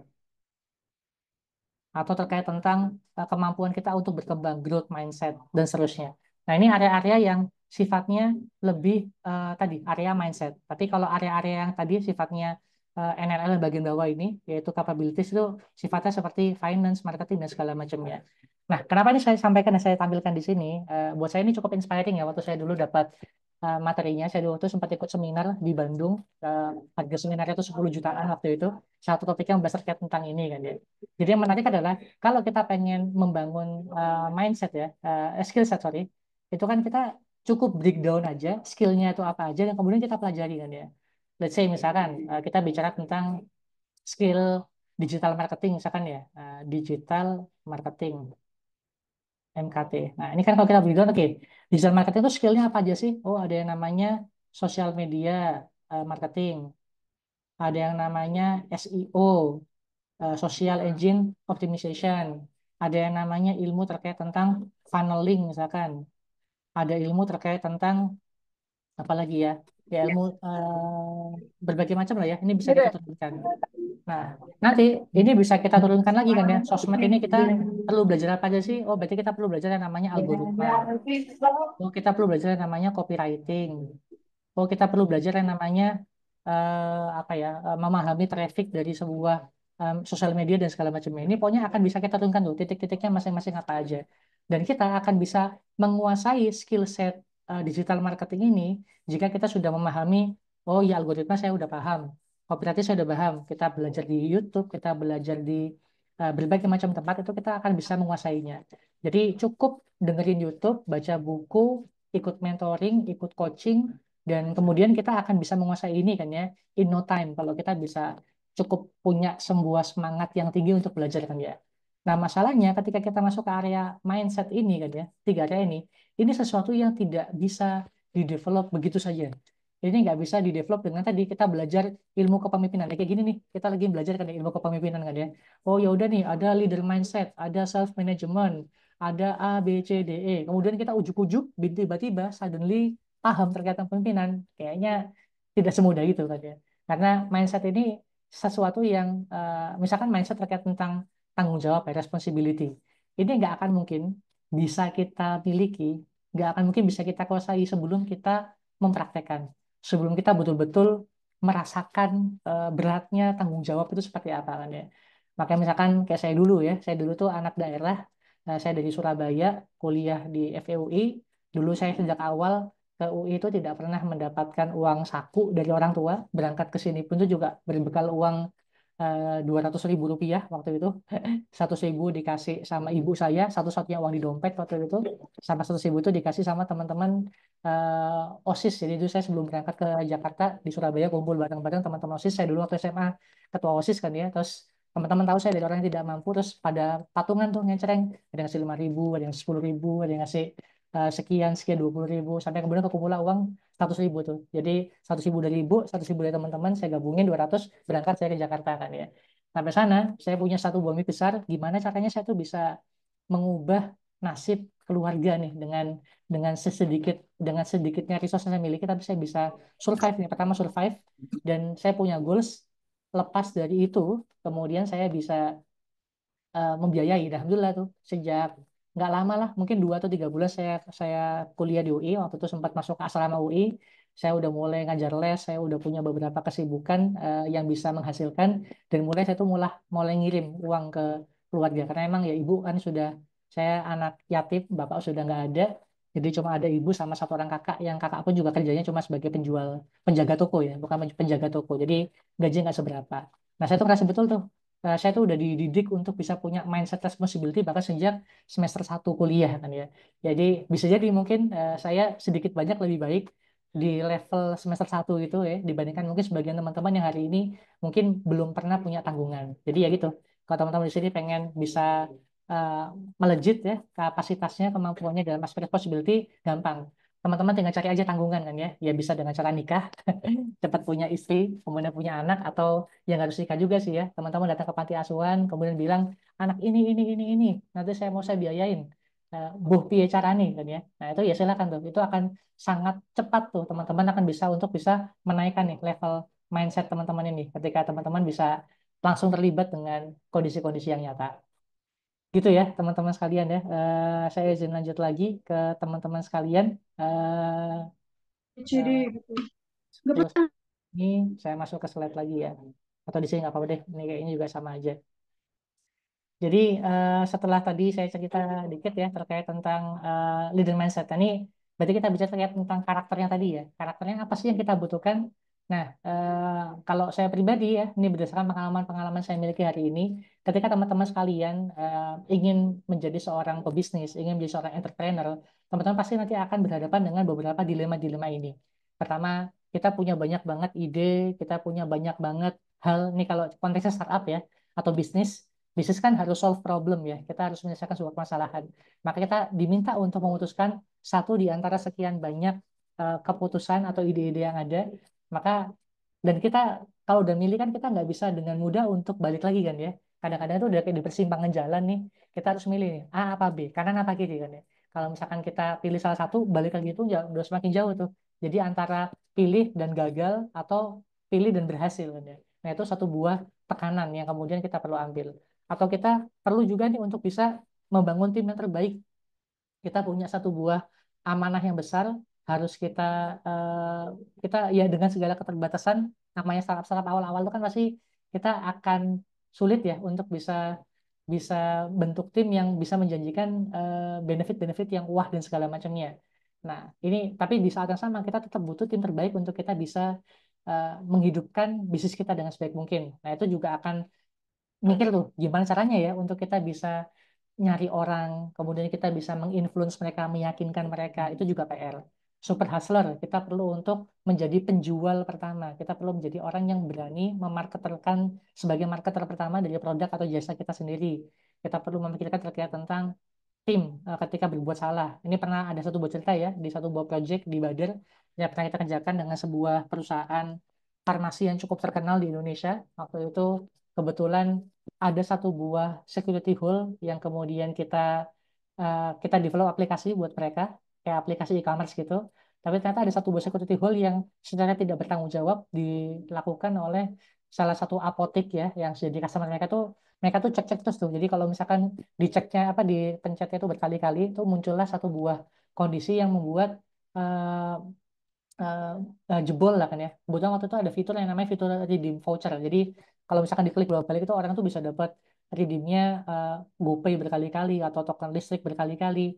atau terkait tentang kemampuan kita untuk berkembang, growth mindset dan seterusnya. Nah, ini area-area yang sifatnya lebih tadi area mindset. Tapi kalau area-area yang tadi sifatnya NLL bagian bawah ini yaitu capabilities itu sifatnya seperti finance, marketing dan segala macamnya. Nah, kenapa ini saya sampaikan dan saya tampilkan di sini? Buat saya ini cukup inspiring ya waktu saya dulu dapat materinya. Saya dulu tuh sempat ikut seminar di Bandung. Harga seminarnya itu 10 jutaan waktu itu. Satu topik yang besar kayak tentang ini kan ya. Jadi yang menarik adalah kalau kita pengen membangun mindset ya, skill set sorry, itu kan kita cukup breakdown aja skillnya itu apa aja dan kemudian kita pelajari kan ya. Let's say misalkan kita bicara tentang skill digital marketing misalkan ya, digital marketing MKT. Nah ini kan kalau kita breakdown, oke, digital marketing itu skillnya apa aja sih? Oh ada yang namanya social media marketing, ada yang namanya SEO, social engine optimization. Ada yang namanya ilmu terkait tentang funneling misalkan. Ada ilmu terkait tentang apa lagi ya? Ya ilmu berbagai macam lah ya. Ini bisa kita turunkan. Nah, nanti ini bisa kita turunkan lagi kan ya. Sosmed ini kita perlu belajar apa aja sih? Oh, berarti kita perlu belajar yang namanya algoritma. Oh, kita perlu belajar yang namanya copywriting. Oh, kita perlu belajar yang namanya apa ya, memahami traffic dari sebuah sosial media dan segala macamnya. Ini pokoknya akan bisa kita turunkan tuh titik-titiknya masing-masing apa aja. Dan kita akan bisa menguasai skill set digital marketing ini jika kita sudah memahami, oh ya algoritma saya udah paham, copywriting saya udah paham. Kita belajar di YouTube, kita belajar di berbagai macam tempat itu kita akan bisa menguasainya. Jadi cukup dengerin YouTube, baca buku, ikut mentoring, ikut coaching, dan kemudian kita akan bisa menguasai ini kan ya in no time kalau kita bisa cukup punya sebuah semangat yang tinggi untuk belajar kan ya. Nah masalahnya ketika kita masuk ke area mindset ini kan ya, tiga area ini sesuatu yang tidak bisa didevelop begitu saja. Ini nggak bisa didevelop dengan tadi kita belajar ilmu kepemimpinan. Kayak gini nih, kita lagi belajar kan ya, ilmu kepemimpinan kan ya. Oh ya udah nih, ada leader mindset, ada self management, ada A, B, C, D, E. Kemudian kita ujuk-ujuk, tiba-tiba suddenly paham terkait dengan pemimpinan, kayaknya tidak semudah itu kan ya. Karena mindset ini sesuatu yang, misalkan mindset terkait tentang tanggung jawab, ya, responsibility. Ini nggak akan mungkin bisa kita miliki, nggak akan mungkin bisa kita kuasai sebelum kita mempraktekkan, sebelum kita betul-betul merasakan beratnya tanggung jawab itu seperti apa kan ya. Makanya misalkan kayak saya dulu tuh anak daerah, saya dari Surabaya, kuliah di FEUI. Dulu saya sejak awal ke UI itu tidak pernah mendapatkan uang saku dari orang tua. Berangkat ke sini pun itu juga berbekal uang Rp200.000 waktu itu. 100.000 dikasih sama ibu saya, satu-satunya uang di dompet waktu itu, sama 100.000 itu dikasih sama teman-teman OSIS. Jadi itu saya sebelum berangkat ke Jakarta di Surabaya kumpul bareng-bareng teman-teman OSIS. Saya dulu waktu SMA ketua OSIS kan ya. Terus teman-teman tahu saya dari orang yang tidak mampu, terus pada patungan tuh ngecereng, ada yang ngasih 5.000, ada yang 10.000, ada yang ngasih sekian sekian 20.000, sampai kemudian kekumpul uang 100.000 tuh. Jadi 100.000 dari ibu, 100.000 dari teman-teman, saya gabungin 200, berangkat saya ke Jakarta kan ya. Sampai sana saya punya satu bom mimpi besar, gimana caranya saya tuh bisa mengubah nasib keluarga nih dengan sedikitnya resource yang saya miliki, tapi saya bisa survive nih. Pertama survive, dan saya punya goals. Lepas dari itu, kemudian saya bisa membiayai. Dan alhamdulillah tuh sejak nggak lama lah, mungkin 2 atau 3 bulan saya kuliah di UI. Waktu itu sempat masuk ke asrama UI. Saya udah mulai ngajar les, saya udah punya beberapa kesibukan yang bisa menghasilkan, dan mulai saya tuh mulai ngirim uang ke keluarga, karena emang ya ibu kan sudah, saya anak yatim, bapak sudah nggak ada. Jadi cuma ada ibu sama satu orang kakak, yang kakak pun juga kerjanya cuma sebagai penjaga toko ya, bukan penjaga toko. Jadi gaji nggak seberapa. Nah, saya tuh ngerasa betul tuh, saya tuh udah dididik untuk bisa punya mindset responsibility bahkan sejak semester 1 kuliah kan ya. Jadi bisa jadi mungkin saya sedikit banyak lebih baik di level semester 1 gitu ya, dibandingkan mungkin sebagian teman-teman yang hari ini mungkin belum pernah punya tanggungan. Jadi ya gitu. Kalau teman-teman di sini pengen bisa uh, melejit ya kapasitasnya, kemampuannya dalam aspek responsibility, gampang. Teman-teman tinggal cari aja tanggungan kan ya. Ya bisa dengan cara nikah, cepat punya istri, kemudian punya anak, atau yang harus nikah juga sih ya. Teman-teman datang ke panti asuhan, kemudian bilang, anak ini, nanti saya biayain. Buh piye carane kan ya. Nah itu ya silakan tuh. Itu akan sangat cepat tuh teman-teman akan bisa untuk bisa menaikkan nih level mindset teman-teman ini. Ketika teman-teman bisa langsung terlibat dengan kondisi-kondisi yang nyata. Gitu ya teman-teman sekalian ya. Saya izin lanjut lagi ke teman-teman sekalian. Jadi Eh, gitu. Nggak terus pernah. ini saya masuk ke slide lagi ya. Atau di sini nggak apa-apa deh. Ini kayaknya juga sama aja. Jadi setelah tadi saya cerita dikit ya terkait tentang leader mindset. Nah, ini berarti kita bicara terkait tentang karakternya tadi ya. Karakternya apa sih yang kita butuhkan? Nah, kalau saya pribadi ya, ini berdasarkan pengalaman-pengalaman saya miliki hari ini, ketika teman-teman sekalian ingin menjadi seorang pebisnis, ingin menjadi seorang entrepreneur, teman-teman pasti nanti akan berhadapan dengan beberapa dilema-dilema ini. Pertama, kita punya banyak banget ide, kita punya banyak banget hal, ini kalau konteksnya startup ya, atau bisnis. Bisnis kan harus solve problem ya, kita harus menyelesaikan sebuah permasalahan. Maka kita diminta untuk memutuskan satu di antara sekian banyak keputusan atau ide-ide yang ada. Maka dan kita kalau udah milih kan kita nggak bisa dengan mudah untuk balik lagi kan ya. Kadang-kadang tuh udah kayak di persimpangan jalan nih, kita harus milih nih, A apa B, kanan apa kiri kan ya. Kalau misalkan kita pilih salah satu, balik lagi itu ya udah semakin jauh tuh. Jadi antara pilih dan gagal atau pilih dan berhasil kan ya. Nah itu satu buah tekanan yang kemudian kita perlu ambil. Atau kita perlu juga nih untuk bisa membangun tim yang terbaik. Kita punya satu buah amanah yang besar, harus kita ya dengan segala keterbatasan, namanya startup-startup awal-awal itu kan pasti kita akan sulit ya untuk bisa bisa bentuk tim yang bisa menjanjikan benefit-benefit yang wah dan segala macamnya. Nah, ini tapi di saat yang sama kita tetap butuh tim terbaik untuk kita bisa menghidupkan bisnis kita dengan sebaik mungkin. Nah, itu juga akan mikir tuh gimana caranya ya untuk kita bisa nyari orang, kemudian kita bisa menginfluence mereka, meyakinkan mereka, itu juga PR. Super hustler, kita perlu untuk menjadi penjual pertama. Kita perlu menjadi orang yang berani memarketerkan sebagai marketer pertama dari produk atau jasa kita sendiri. Kita perlu memikirkan terkait tentang tim ketika berbuat salah. Ini pernah ada satu buah cerita ya, di satu buah project di Badar yang pernah kita kerjakan dengan sebuah perusahaan farmasi yang cukup terkenal di Indonesia. Waktu itu kebetulan ada satu buah security hole yang kemudian kita develop aplikasi buat mereka, kayak aplikasi e-commerce gitu. Tapi ternyata ada satu buah security hole yang secara tidak bertanggung jawab dilakukan oleh salah satu apotek ya, yang jadi customer mereka tuh cek-cek terus tuh. Jadi kalau misalkan diceknya apa dipencetnya itu berkali-kali, itu muncullah satu buah kondisi yang membuat eh, eh, jebol lah kan ya. Kebetulan waktu itu ada fitur yang namanya fitur redeem voucher. Jadi kalau misalkan diklik berapa kali itu orang tuh bisa dapat redeemnya GoPay berkali-kali atau token listrik berkali-kali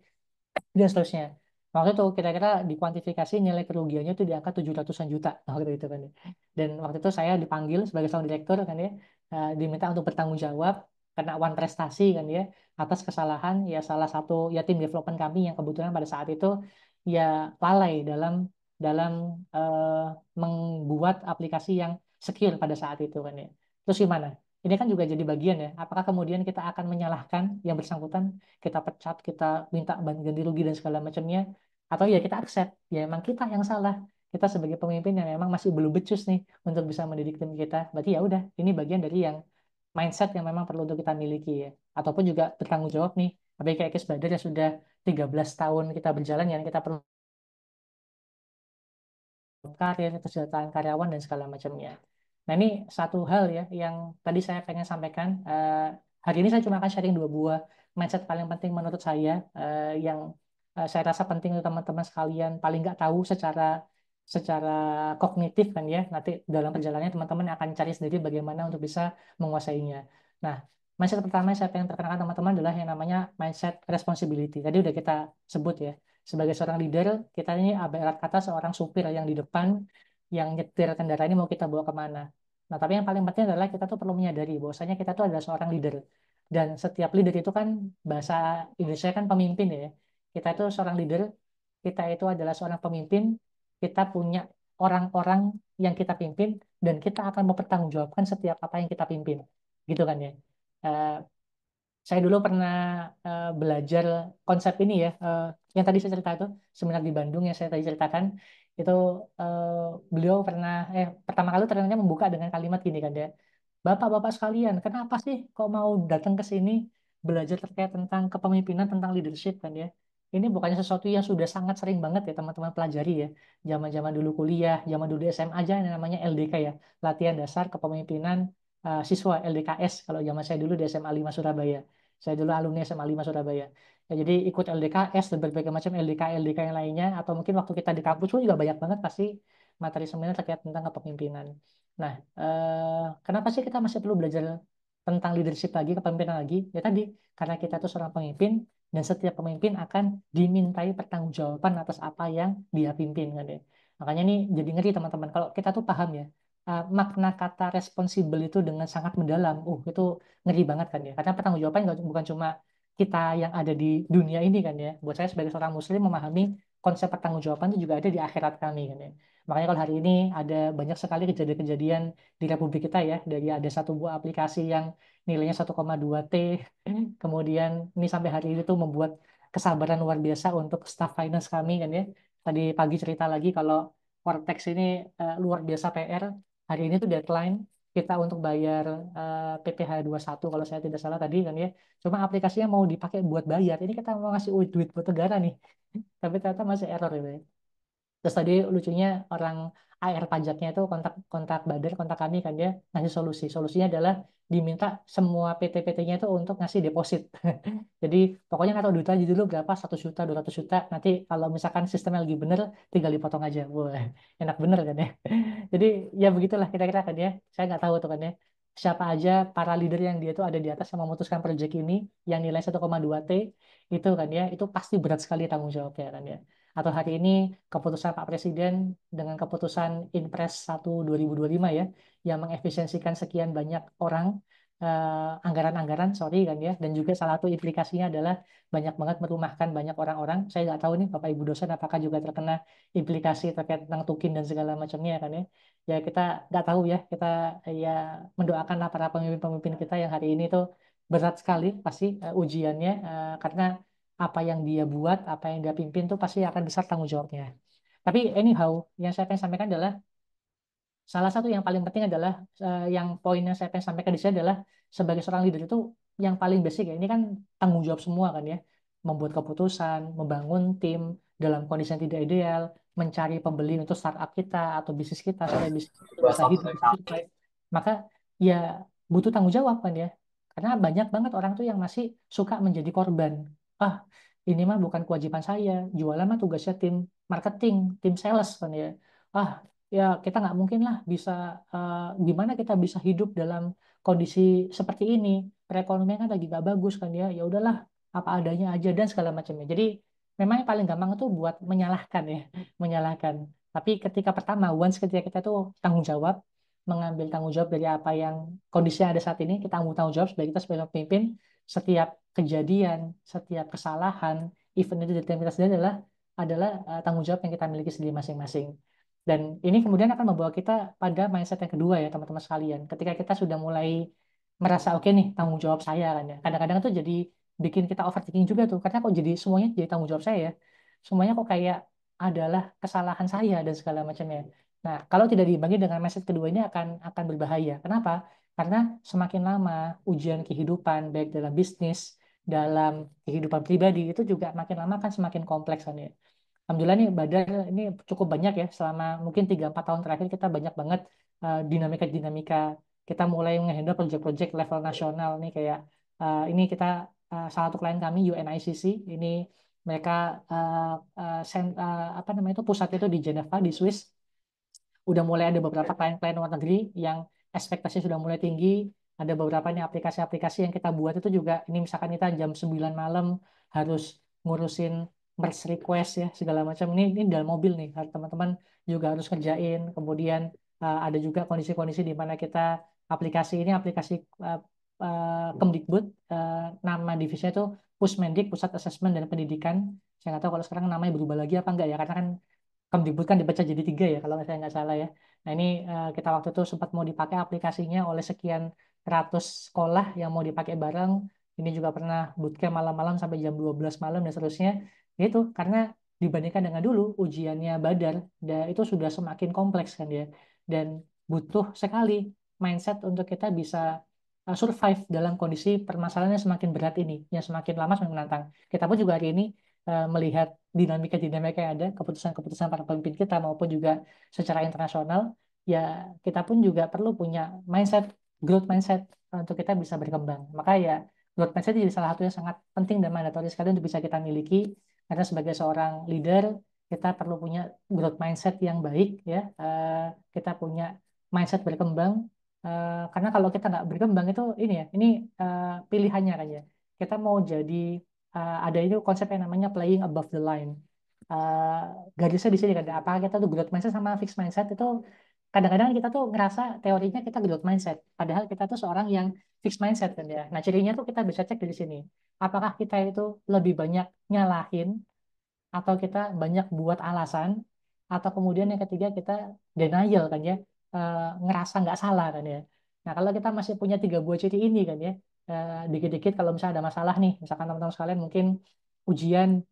dan seterusnya. Waktu itu kira-kira dikuantifikasi nilai kerugiannya itu di angka 700-an juta waktu itu kan ya. Dan waktu itu saya dipanggil sebagai seorang direktur kan ya. diminta untuk bertanggung jawab karena one prestasi kan ya atas kesalahan ya salah satu ya tim development kami yang kebetulan pada saat itu ya lalai dalam eh, membuat aplikasi yang secure pada saat itu kan ya. Terus gimana? Ini kan juga jadi bagian ya. Apakah kemudian kita akan menyalahkan yang bersangkutan, kita pecat, kita minta ganti rugi dan segala macamnya, atau ya kita accept, ya emang kita yang salah. Kita sebagai pemimpin yang memang masih belum becus nih untuk bisa mendidik tim kita. Berarti ya udah, ini bagian dari yang mindset yang memang perlu untuk kita miliki ya. Ataupun juga bertanggung jawab nih. Tapi kayak Case Badar yang sudah 13 tahun kita berjalan ya, kita perlu karir, kesejahteraan karyawan dan segala macamnya. Nah ini satu hal ya yang tadi saya pengen sampaikan. Hari ini saya cuma akan sharing dua buah mindset paling penting menurut saya yang saya rasa penting untuk teman-teman sekalian paling nggak tahu secara secara kognitif kan ya. Nanti dalam perjalanannya teman-teman akan cari sendiri bagaimana untuk bisa menguasainya. Nah, mindset pertama yang saya pengen perkenalkan teman-teman adalah yang namanya mindset responsibility. Tadi udah kita sebut ya sebagai seorang leader, kita ini ibarat kata seorang supir yang di depan, yang nyetir kendaraan ini mau kita bawa kemana. Nah, tapi yang paling penting adalah kita tuh perlu menyadari bahwasanya kita tuh adalah seorang leader. Dan setiap leader itu kan bahasa Indonesia kan pemimpin ya. Kita itu seorang leader, kita itu adalah seorang pemimpin, kita punya orang-orang yang kita pimpin, dan kita akan mempertanggungjawabkan setiap apa yang kita pimpin. Gitu kan ya. Eh, saya dulu pernah belajar konsep ini ya, yang tadi saya cerita itu seminar di Bandung yang saya tadi ceritakan itu eh, beliau pernah pertama kali ternyata membuka dengan kalimat gini kan ya, Bapak-bapak sekalian, kenapa sih kok mau datang ke sini belajar terkait tentang kepemimpinan, tentang leadership kan ya? Ini bukannya sesuatu yang sudah sangat sering banget ya teman-teman pelajari ya. Zaman-zaman dulu kuliah, zaman dulu SMA aja yang namanya LDK ya, latihan dasar kepemimpinan siswa LDKS kalau zaman saya dulu di SMA 5 Surabaya. Saya dulu alumni SMA 5 Surabaya. Ya, jadi ikut LDKS dan berbagai macam LDK yang lainnya atau mungkin waktu kita di kampus pun juga banyak banget pasti materi seminar terkait tentang kepemimpinan. Nah, kenapa sih kita masih perlu belajar tentang leadership lagi, kepemimpinan lagi? Ya tadi, karena kita itu seorang pemimpin dan setiap pemimpin akan dimintai pertanggungjawaban atas apa yang dia pimpin kan ya. Makanya nih jadi ngeri teman-teman. Kalau kita tuh paham ya, makna kata responsible itu dengan sangat mendalam. Itu ngeri banget kan ya. Karena pertanggungjawaban bukan cuma kita yang ada di dunia ini kan ya. Buat saya sebagai seorang muslim memahami konsep pertanggungjawaban itu juga ada di akhirat kami kan ya. Makanya kalau hari ini ada banyak sekali kejadian-kejadian di Republik kita ya, dari ada satu buah aplikasi yang nilainya 1,2 T, kemudian ini sampai hari ini tuh membuat kesabaran luar biasa untuk staff finance kami kan ya. Tadi pagi cerita lagi kalau Cortex ini luar biasa PR. Hari ini tuh deadline kita untuk bayar PPh satu kalau saya tidak salah tadi kan ya. Cuma aplikasinya mau dipakai buat bayar. Ini kita mau ngasih duit buat negara nih. Tapi ternyata masih error gitu ya. Terus tadi lucunya orang AR pajaknya itu kontak kontak Badar, kontak kami kan dia ngasih solusi. Solusinya adalah diminta semua PT-PT-nya itu untuk ngasih deposit. Jadi pokoknya nggak tahu duit aja dulu berapa 1 juta, 200 juta. Nanti kalau misalkan sistemnya lagi bener, tinggal dipotong aja. Wah, enak bener kan ya. Jadi ya begitulah kira-kira kan ya. Saya nggak tahu tuh kan ya. Siapa aja para leader yang dia tuh ada di atas yang memutuskan proyek ini yang nilai 1,2 T itu kan ya, itu pasti berat sekali tanggung jawabnya kan ya. Atau hari ini keputusan Pak Presiden dengan keputusan Inpres 1 2025 ya, yang mengefisiensikan sekian banyak orang anggaran-anggaran, sorry kan ya, dan juga salah satu implikasinya adalah banyak banget merumahkan banyak orang-orang. Saya nggak tahu nih Bapak Ibu dosen apakah juga terkena implikasi terkait tentang tukin dan segala macamnya kan ya. Ya kita nggak tahu ya, kita ya mendoakanlah para pemimpin-pemimpin kita yang hari ini tuh berat sekali pasti ujiannya karena apa yang dia buat, apa yang dia pimpin tuh pasti akan besar tanggung jawabnya. Tapi anyhow, yang saya pengen sampaikan adalah salah satu yang paling penting adalah yang poin yang saya pengen sampaikan di sini adalah sebagai seorang leader itu yang paling basic ya. Ini kan tanggung jawab semua kan ya. Membuat keputusan, membangun tim dalam kondisi yang tidak ideal, mencari pembeli untuk startup kita atau bisnis kita supaya bisnis itu bisa hidup, bisa survive. Maka ya butuh tanggung jawab kan ya. Karena banyak banget orang tuh yang masih suka menjadi korban. Ah, ini mah bukan kewajiban saya. Jualan mah tugasnya tim marketing, tim sales kan ya. Ah, ya kita nggak mungkin lah bisa gimana kita bisa hidup dalam kondisi seperti ini, perekonomian kan lagi nggak bagus kan ya, ya udahlah apa adanya aja dan segala macamnya. Jadi memang yang paling gampang itu buat menyalahkan ya, menyalahkan. Tapi ketika pertama once ketika kita tuh tanggung jawab, mengambil tanggung jawab dari apa yang kondisi yang ada saat ini. Kita ambil tanggung jawab sebagai kita sebagai pemimpin. Setiap kejadian, setiap kesalahan, event itu dari kita sendiri adalah tanggung jawab yang kita miliki sendiri masing-masing. Dan ini kemudian akan membawa kita pada mindset yang kedua ya teman-teman sekalian. Ketika kita sudah mulai merasa oke nih tanggung jawab saya kan ya. Kadang-kadang tuh jadi bikin kita overthinking juga tuh. Karena kok jadi semuanya jadi tanggung jawab saya ya. Semuanya kok kayak adalah kesalahan saya dan segala macamnya. Nah, kalau tidak diimbangi dengan mindset kedua ini akan berbahaya. Kenapa? Karena semakin lama ujian kehidupan baik dalam bisnis, dalam kehidupan pribadi itu juga makin lama kan semakin kompleks kan ya. Alhamdulillah nih Badar ini cukup banyak ya selama mungkin 3-4 tahun terakhir kita banyak banget dinamika-dinamika kita mulai menghandle proyek-proyek level nasional nih kayak ini kita salah satu klien kami UNICC ini mereka apa namanya itu pusat itu di Geneva di Swiss udah mulai ada beberapa klien-klien luar negeri yang ekspektasi sudah mulai tinggi. Ada beberapa nih aplikasi-aplikasi yang kita buat itu juga, ini misalkan kita jam 9 malam harus ngurusin merge request ya, segala macam. Ini dalam mobil nih, teman-teman juga harus kerjain. Kemudian ada juga kondisi-kondisi di mana kita aplikasi Kemdikbud, nama divisinya itu Pusmendik, Pusat Asesmen dan Pendidikan. Saya nggak tahu kalau sekarang namanya berubah lagi apa enggak ya, karena kan Kemdikbud kan dibaca jadi 3 ya kalau saya nggak salah ya. Nah ini kita waktu itu sempat mau dipakai aplikasinya oleh sekian ratus sekolah yang mau dipakai bareng. Ini juga pernah bootcamp malam-malam sampai jam 12 malam dan seterusnya. Ya itu karena dibandingkan dengan dulu ujiannya Badar itu sudah semakin kompleks kan ya. Dan butuh sekali mindset untuk kita bisa survive dalam kondisi permasalahan yang semakin berat ini, yang semakin lama semakin menantang. Kita pun juga hari ini melihat dinamika-dinamika yang ada, keputusan-keputusan para pemimpin kita maupun juga secara internasional, ya kita pun juga perlu punya mindset, growth mindset untuk kita bisa berkembang. Maka ya growth mindset jadi salah satu yang sangat penting dan mandatory sekali untuk bisa kita miliki, karena sebagai seorang leader kita perlu punya growth mindset yang baik ya. Kita punya mindset berkembang. Karena kalau kita nggak berkembang itu ini ya, ini pilihannya kan ya. Kita mau jadi ada itu konsep yang namanya playing above the line. Uh, Garisnya di sini kan, apakah kita tuh growth mindset sama fixed mindset itu kadang-kadang kita tuh ngerasa teorinya kita growth mindset, padahal kita tuh seorang yang fixed mindset kan ya. Nah cirinya tuh kita bisa cek dari sini. Apakah kita itu lebih banyak nyalahin atau kita banyak buat alasan atau kemudian yang ketiga kita denial kan ya, ngerasa nggak salah kan ya. Nah kalau kita masih punya 3 buah ciri ini kan ya, dikit-dikit kalau misalnya ada masalah nih misalkan teman-teman sekalian mungkin ujian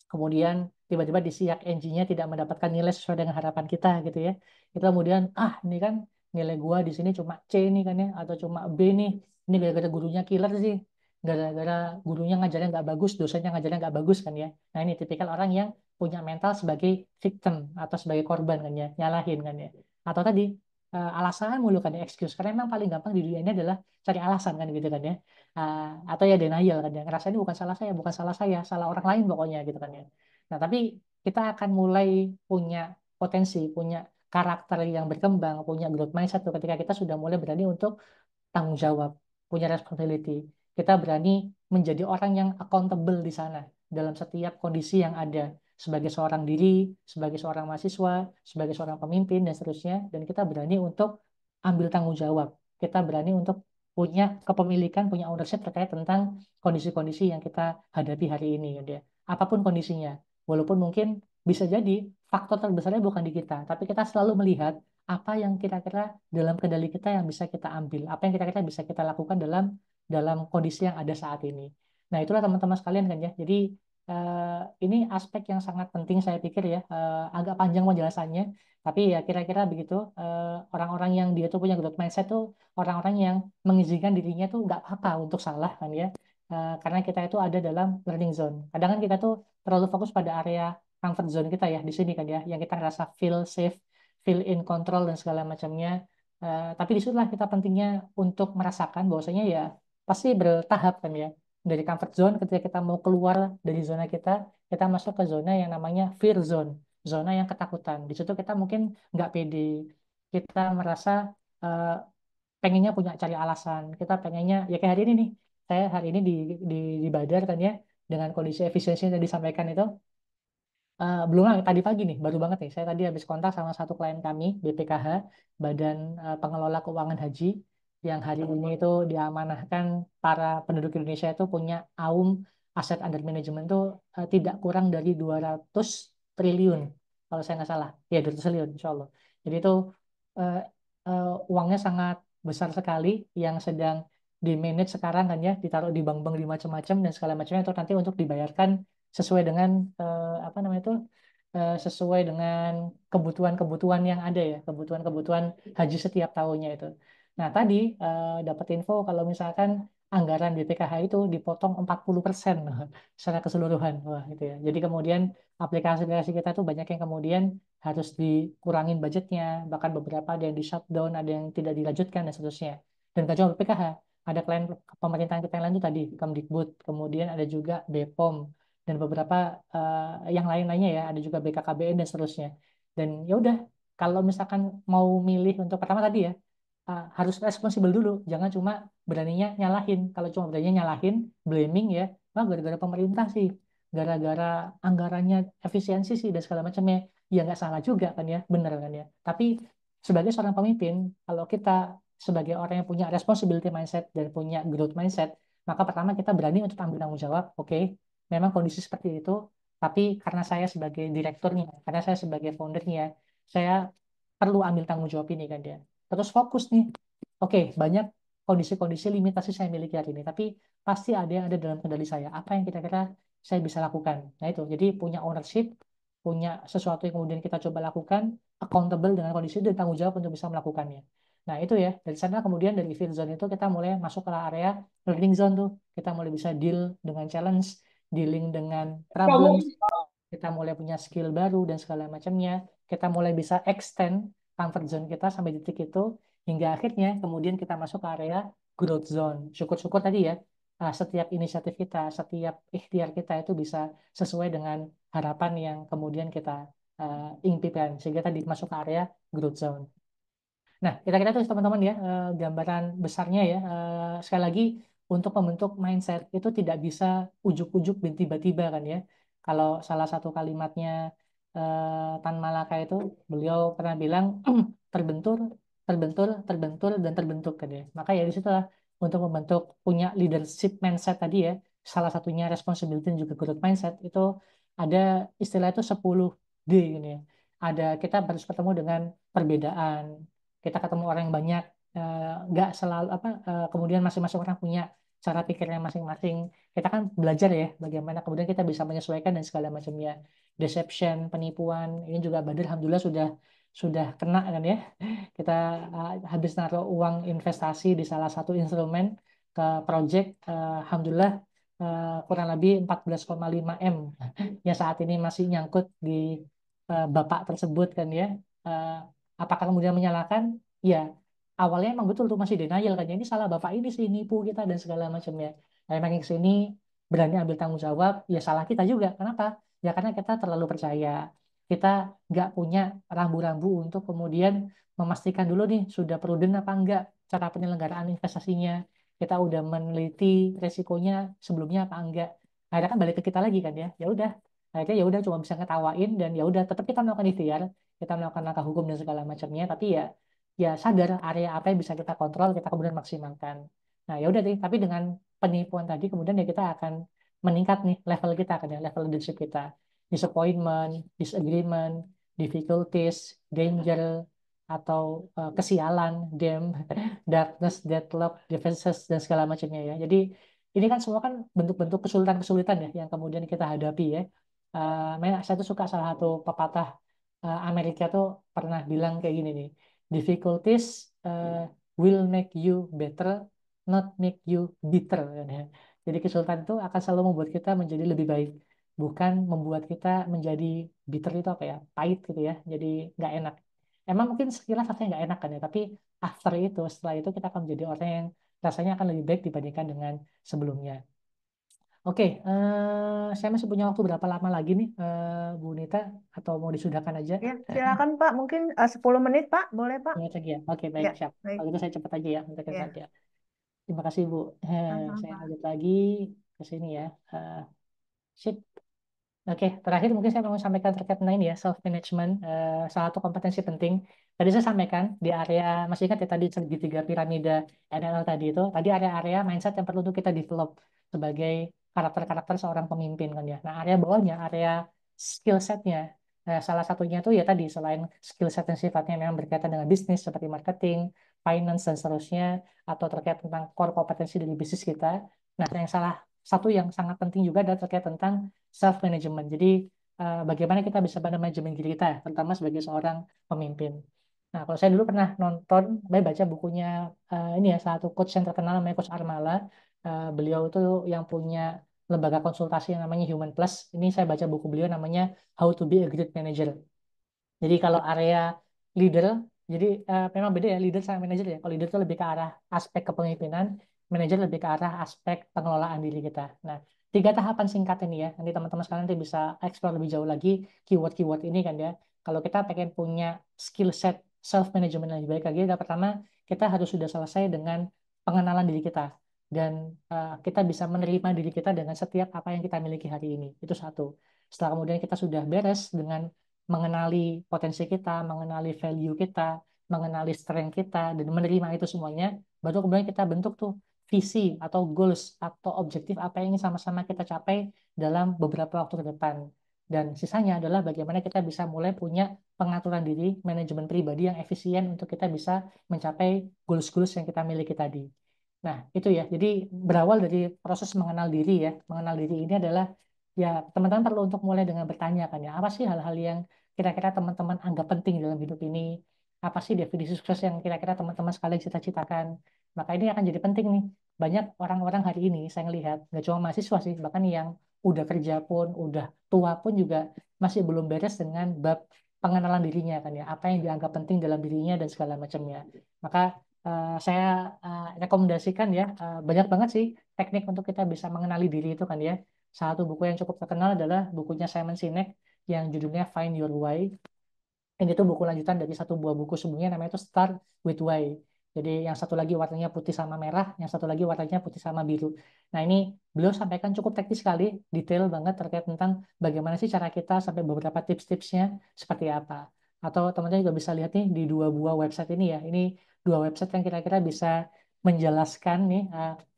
kemudian tiba-tiba di siak NG-nya tidak mendapatkan nilai sesuai dengan harapan kita gitu ya, itu kemudian ini kan nilai gua di sini cuma C nih kan ya atau cuma B nih, ini gara-gara gurunya killer sih, gara-gara gurunya ngajarnya nggak bagus, dosennya ngajarnya nggak bagus kan ya. Nah ini tipikal orang yang punya mental sebagai victim atau sebagai korban kan ya, nyalahin kan ya. Atau tadi alasan mulu kan ya, excuse. Karena emang paling gampang di dunia ini adalah cari alasan kan gitu kan ya. Atau ya denial kan ya, ngerasa ini bukan salah saya, bukan salah saya, salah orang lain pokoknya gitu kan ya. Nah tapi kita akan mulai punya potensi, punya karakter yang berkembang, punya growth mindset tuh ketika kita sudah mulai berani untuk tanggung jawab, punya responsibility. Kita berani menjadi orang yang accountable di sana dalam setiap kondisi yang ada sebagai seorang diri, sebagai seorang mahasiswa, sebagai seorang pemimpin dan seterusnya. Dan kita berani untuk ambil tanggung jawab. Kita berani untuk punya kepemilikan, punya ownership terkait tentang kondisi-kondisi yang kita hadapi hari ini, ya dia. Apapun kondisinya, walaupun mungkin bisa jadi faktor terbesarnya bukan di kita, tapi kita selalu melihat apa yang kira-kira dalam kendali kita yang bisa kita ambil, apa yang kira-kira bisa kita lakukan dalam dalam kondisi yang ada saat ini. Nah, itulah teman-teman sekalian kan ya. Jadi ini aspek yang sangat penting saya pikir ya. Agak panjang penjelasannya, tapi ya kira-kira begitu. Orang-orang yang dia tuh punya growth mindset tuh orang-orang yang mengizinkan dirinya tuh nggak apa-apa untuk salah kan ya. Karena kita itu ada dalam learning zone. Kadang kan kita tuh terlalu fokus pada area comfort zone kita ya di sini kan ya, yang kita ngerasa feel safe, feel in control dan segala macamnya. Tapi disitulah kita pentingnya untuk merasakan bahwasanya ya pasti bertahap kan ya. Dari comfort zone ketika kita mau keluar dari zona kita, kita masuk ke zona yang namanya fear zone, zona yang ketakutan. Di situ kita mungkin nggak pede, kita merasa eh, pengennya punya cari alasan, kita pengennya ya kayak hari ini nih. Saya hari ini di Badar kan ya dengan kondisi efisiensi yang tadi disampaikan itu Belum lagi tadi pagi nih, baru banget nih. Saya tadi habis kontak sama satu klien kami, BPKH, Badan Pengelola Keuangan Haji, yang hari ini itu diamanahkan para penduduk Indonesia itu punya AUM aset under management itu tidak kurang dari 200 triliun, kalau saya nggak salah. Ya, 200 triliun, insya Allah. Jadi itu eh, uangnya sangat besar sekali yang sedang di manage sekarang kan ya, ditaruh di bank-bank di macam-macam dan segala macamnya itu nanti untuk dibayarkan sesuai dengan apa namanya itu sesuai dengan kebutuhan-kebutuhan yang ada ya, kebutuhan-kebutuhan haji setiap tahunnya itu. Nah, tadi dapat info kalau misalkan anggaran BPKH itu dipotong 40% secara keseluruhan. Wah, gitu ya. Jadi kemudian aplikasi-aplikasi kita tuh banyak yang kemudian harus dikurangin budgetnya, bahkan beberapa ada yang di shutdown, ada yang tidak dilanjutkan dan seterusnya. Dan gak cuma BPKH, ada klien pemerintahan kita yang lain tuh tadi, Kemdikbud, kemudian ada juga BPOM, dan beberapa yang lain-lainnya ya, ada juga BKKBN dan seterusnya. Dan ya udah, kalau misalkan mau milih untuk pertama tadi ya, harus responsibel dulu, jangan cuma beraninya nyalahin. Kalau cuma beraninya nyalahin, blaming ya, wah gara-gara pemerintah sih, gara-gara anggarannya efisiensi sih dan segala macamnya. Ya nggak salah juga kan ya, bener kan ya. Tapi sebagai seorang pemimpin, kalau kita sebagai orang yang punya responsibility mindset dan punya growth mindset, maka pertama kita berani untuk ambil tanggung jawab. Oke, memang kondisi seperti itu, tapi karena saya sebagai direkturnya, karena saya sebagai foundernya, saya perlu ambil tanggung jawab ini kan dia. Terus fokus nih. Oke, banyak kondisi-kondisi limitasi saya miliki hari ini, tapi pasti ada yang ada dalam kendali saya. Apa yang kira-kira saya bisa lakukan? Nah itu, jadi punya ownership, punya sesuatu yang kemudian kita coba lakukan, accountable dengan kondisi dan tanggung jawab untuk bisa melakukannya. Nah itu ya, dari sana kemudian dari field zone itu kita mulai masuk ke area learning zone tuh. Kita mulai bisa deal dengan challenge, dealing dengan problems, kita mulai punya skill baru dan segala macamnya, kita mulai bisa extend comfort zone kita sampai titik itu, hingga akhirnya kemudian kita masuk ke area growth zone. Syukur-syukur tadi ya, setiap inisiatif kita, setiap ikhtiar kita itu bisa sesuai dengan harapan yang kemudian kita impikan, sehingga tadi masuk ke area growth zone. Nah, kira-kira tuh teman-teman ya, gambaran besarnya ya. Sekali lagi, untuk membentuk mindset itu tidak bisa ujuk-ujuk dan tiba-tiba kan ya. Kalau salah satu kalimatnya Tan Malaka itu, beliau pernah bilang, terbentur, terbentur, terbentur, dan terbentuk kan ya. Maka ya di situlah untuk membentuk punya leadership mindset tadi ya, salah satunya responsibility dan juga growth mindset itu ada istilah itu 10D gitu ya. Ada kita harus ketemu dengan perbedaan, kita ketemu orang yang banyak, nggak selalu apa kemudian masing-masing orang punya cara pikirnya masing-masing. Kita kan belajar ya bagaimana kemudian kita bisa menyesuaikan dan segala macamnya. Deception, penipuan ini juga Badr alhamdulillah sudah kena kan ya. Kita habis naruh uang investasi di salah satu instrumen ke project, alhamdulillah kurang lebih 14,5 M yang saat ini masih nyangkut di bapak tersebut kan ya. Eh, Apakah kemudian menyalahkan? Ya, awalnya emang betul tuh masih denial kan. Ya, ini salah bapak ini sih nipu kita dan segala macamnya. Nah, emang yang kesini berani ambil tanggung jawab, ya salah kita juga. Kenapa? Ya karena kita terlalu percaya. Kita nggak punya rambu-rambu untuk kemudian memastikan dulu nih sudah prudent apa enggak cara penyelenggaraan investasinya. Kita udah meneliti resikonya sebelumnya apa enggak. Akhirnya kan balik ke kita lagi kan ya. Ya udah. Akhirnya ya udah cuma bisa ngetawain dan ya udah tetap kita melakukan ikhtiar, kita melakukan langkah hukum dan segala macamnya, tapi ya sadar area apa yang bisa kita kontrol, kita kemudian maksimalkan. Nah ya udah deh, tapi dengan penipuan tadi kemudian ya kita akan meningkat nih level kita kan ya, level leadership kita. Disappointment, disagreement, difficulties, danger, atau kesialan, darkness, deadlock, devices dan segala macamnya ya. Jadi ini kan semua kan bentuk-bentuk kesulitan-kesulitan ya yang kemudian kita hadapi ya. Saya tuh suka salah satu pepatah Amerika tuh pernah bilang kayak gini nih, difficulties will make you better, not make you bitter kan ya. Jadi kesulitan itu akan selalu membuat kita menjadi lebih baik, bukan membuat kita menjadi bitter itu apa ya, pahit gitu ya, jadi nggak enak. Emang mungkin sekilas rasanya nggak enak kan ya, tapi after itu, setelah itu kita akan menjadi orang yang rasanya akan lebih baik dibandingkan dengan sebelumnya. Oke, saya masih punya waktu berapa lama lagi nih, Bu Nita, atau mau disudahkan aja? Ya, silakan Pak. Mungkin 10 menit Pak, boleh Pak? Ya, cek ya. Oke, baik, Ya, siap. baik. Kalau gitu saya cepat aja ya, untuk Ya, ya. Terima kasih, Bu. Saya sama-sama. lanjut lagi ke sini ya. Sip. Oke, terakhir mungkin saya mau sampaikan terkait dengan ini ya, self management, salah satu kompetensi penting. Tadi saya sampaikan di area, masih ingat ya tadi segitiga piramida NLL tadi itu, tadi area-area mindset yang perlu untuk kita develop sebagai karakter-karakter seorang pemimpin kan ya. Nah, area bawahnya, area skill setnya, salah satunya itu ya tadi, selain skill set yang sifatnya memang berkaitan dengan bisnis seperti marketing, finance, dan seterusnya, atau terkait tentang core kompetensi dari bisnis kita. Nah, yang salah satu yang sangat penting juga adalah terkait tentang self management. Jadi bagaimana kita bisa manajemen diri kita, terutama sebagai seorang pemimpin. Nah, kalau saya dulu pernah nonton, saya baca bukunya ini ya, salah satu coach yang terkenal namanya Coach Armala. Beliau itu yang punya lembaga konsultasi yang namanya Human Plus. Ini saya baca buku beliau namanya How to be a Great Manager. Jadi kalau area leader, jadi memang beda ya leader sama manajer ya. Kalau leader itu lebih ke arah aspek kepemimpinan, manajer lebih ke arah aspek pengelolaan diri kita. Nah, 3 tahapan singkat ini ya. Nanti teman-teman sekalian nanti bisa explore lebih jauh lagi keyword-keyword ini kan ya. Kalau kita pengen punya skill set self management yang lebih baik lagi, yang pertama kita harus sudah selesai dengan pengenalan diri kita dan kita bisa menerima diri kita dengan setiap apa yang kita miliki hari ini. Itu satu. Setelah kemudian kita sudah beres dengan mengenali potensi kita, mengenali value kita, mengenali strength kita, dan menerima itu semuanya, baru kemudian kita bentuk tuh visi atau goals atau objektif apa yang ingin sama-sama kita capai dalam beberapa waktu ke depan. Dan sisanya adalah bagaimana kita bisa mulai punya pengaturan diri, manajemen pribadi yang efisien untuk kita bisa mencapai goals-goals yang kita miliki tadi. Nah, itu ya. Jadi berawal dari proses mengenal diri ya. Mengenal diri ini adalah ya teman-teman perlu untuk mulai dengan bertanya kan ya, apa sih hal-hal yang kira-kira teman-teman anggap penting dalam hidup ini? Apa sih definisi sukses yang kira-kira teman-teman sekalian cita-citakan? Maka ini akan jadi penting nih. Banyak orang-orang hari ini saya ngelihat, nggak cuma mahasiswa sih, bahkan yang udah kerja pun, udah tua pun juga masih belum beres dengan bab pengenalan dirinya kan ya. Apa yang dianggap penting dalam dirinya dan segala macamnya. Maka saya rekomendasikan ya, banyak banget sih teknik untuk kita bisa mengenali diri itu kan ya. Satu buku yang cukup terkenal adalah bukunya Simon Sinek yang judulnya Find Your Why. Ini tuh buku lanjutan dari satu buah buku sebelumnya namanya itu Start with Why. Jadi yang satu lagi warnanya putih sama merah, yang satu lagi warnanya putih sama biru. Nah ini beliau sampaikan cukup teknis sekali, detail banget terkait tentang bagaimana sih cara kita sampai beberapa tips-tipsnya seperti apa. Atau teman-teman juga bisa lihat nih di 2 buah website ini ya. Ini 2 website yang kira-kira bisa menjelaskan nih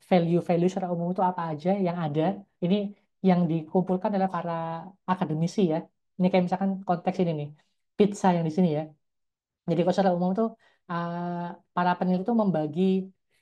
value-value secara umum itu apa aja yang ada. Ini yang dikumpulkan adalah para akademisi ya. Ini kayak misalkan konteks ini nih pizza yang di sini ya. Jadi kalau secara umum tuh para peneliti itu membagi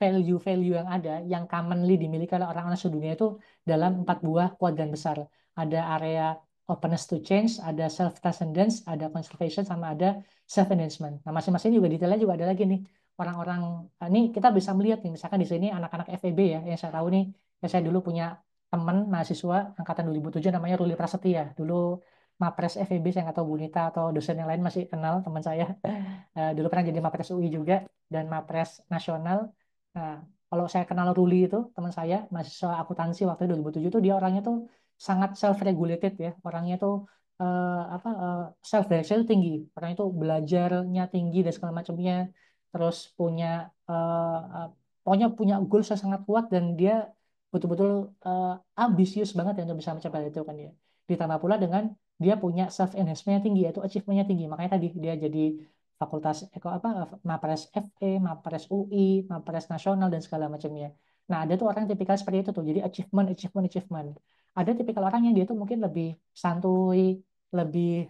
value-value yang ada yang commonly dimiliki oleh orang-orang sedunia itu dalam 4 buah kuadran besar. Ada area openness to change, ada self-transcendence, ada conservation, sama ada self-enhancement. Nah, masing-masing juga detailnya juga ada lagi nih. Orang-orang ini kita bisa melihat nih, misalkan di sini anak-anak FEB ya, yang saya tahu nih, ya saya dulu punya teman mahasiswa angkatan 2007 namanya Ruli Prasetya. Dulu Mapres FEB, saya nggak tahu Bu Nita atau dosen yang lain masih kenal teman saya. Dulu pernah jadi Mapres UI juga dan Mapres Nasional. Nah, kalau saya kenal Ruli itu teman saya mahasiswa akuntansi waktu itu 2007 tuh dia orangnya tuh sangat self regulated ya. Orangnya tuh apa self direction tinggi. Orangnya tuh belajarnya tinggi dan segala macamnya. Terus punya pokoknya punya goals yang sangat kuat dan dia betul-betul ambisius banget ya untuk bisa mencapai itu kan ya. Ditambah pula dengan dia punya self enhancement tinggi yaitu achievementnya tinggi. Makanya tadi dia jadi fakultas apa Mapres FE, Mapres UI, Mapres Nasional dan segala macamnya. Nah, ada tuh orang tipikal seperti itu tuh. Jadi achievement, achievement, achievement. Ada tipikal orang yang dia tuh mungkin lebih santuy, lebih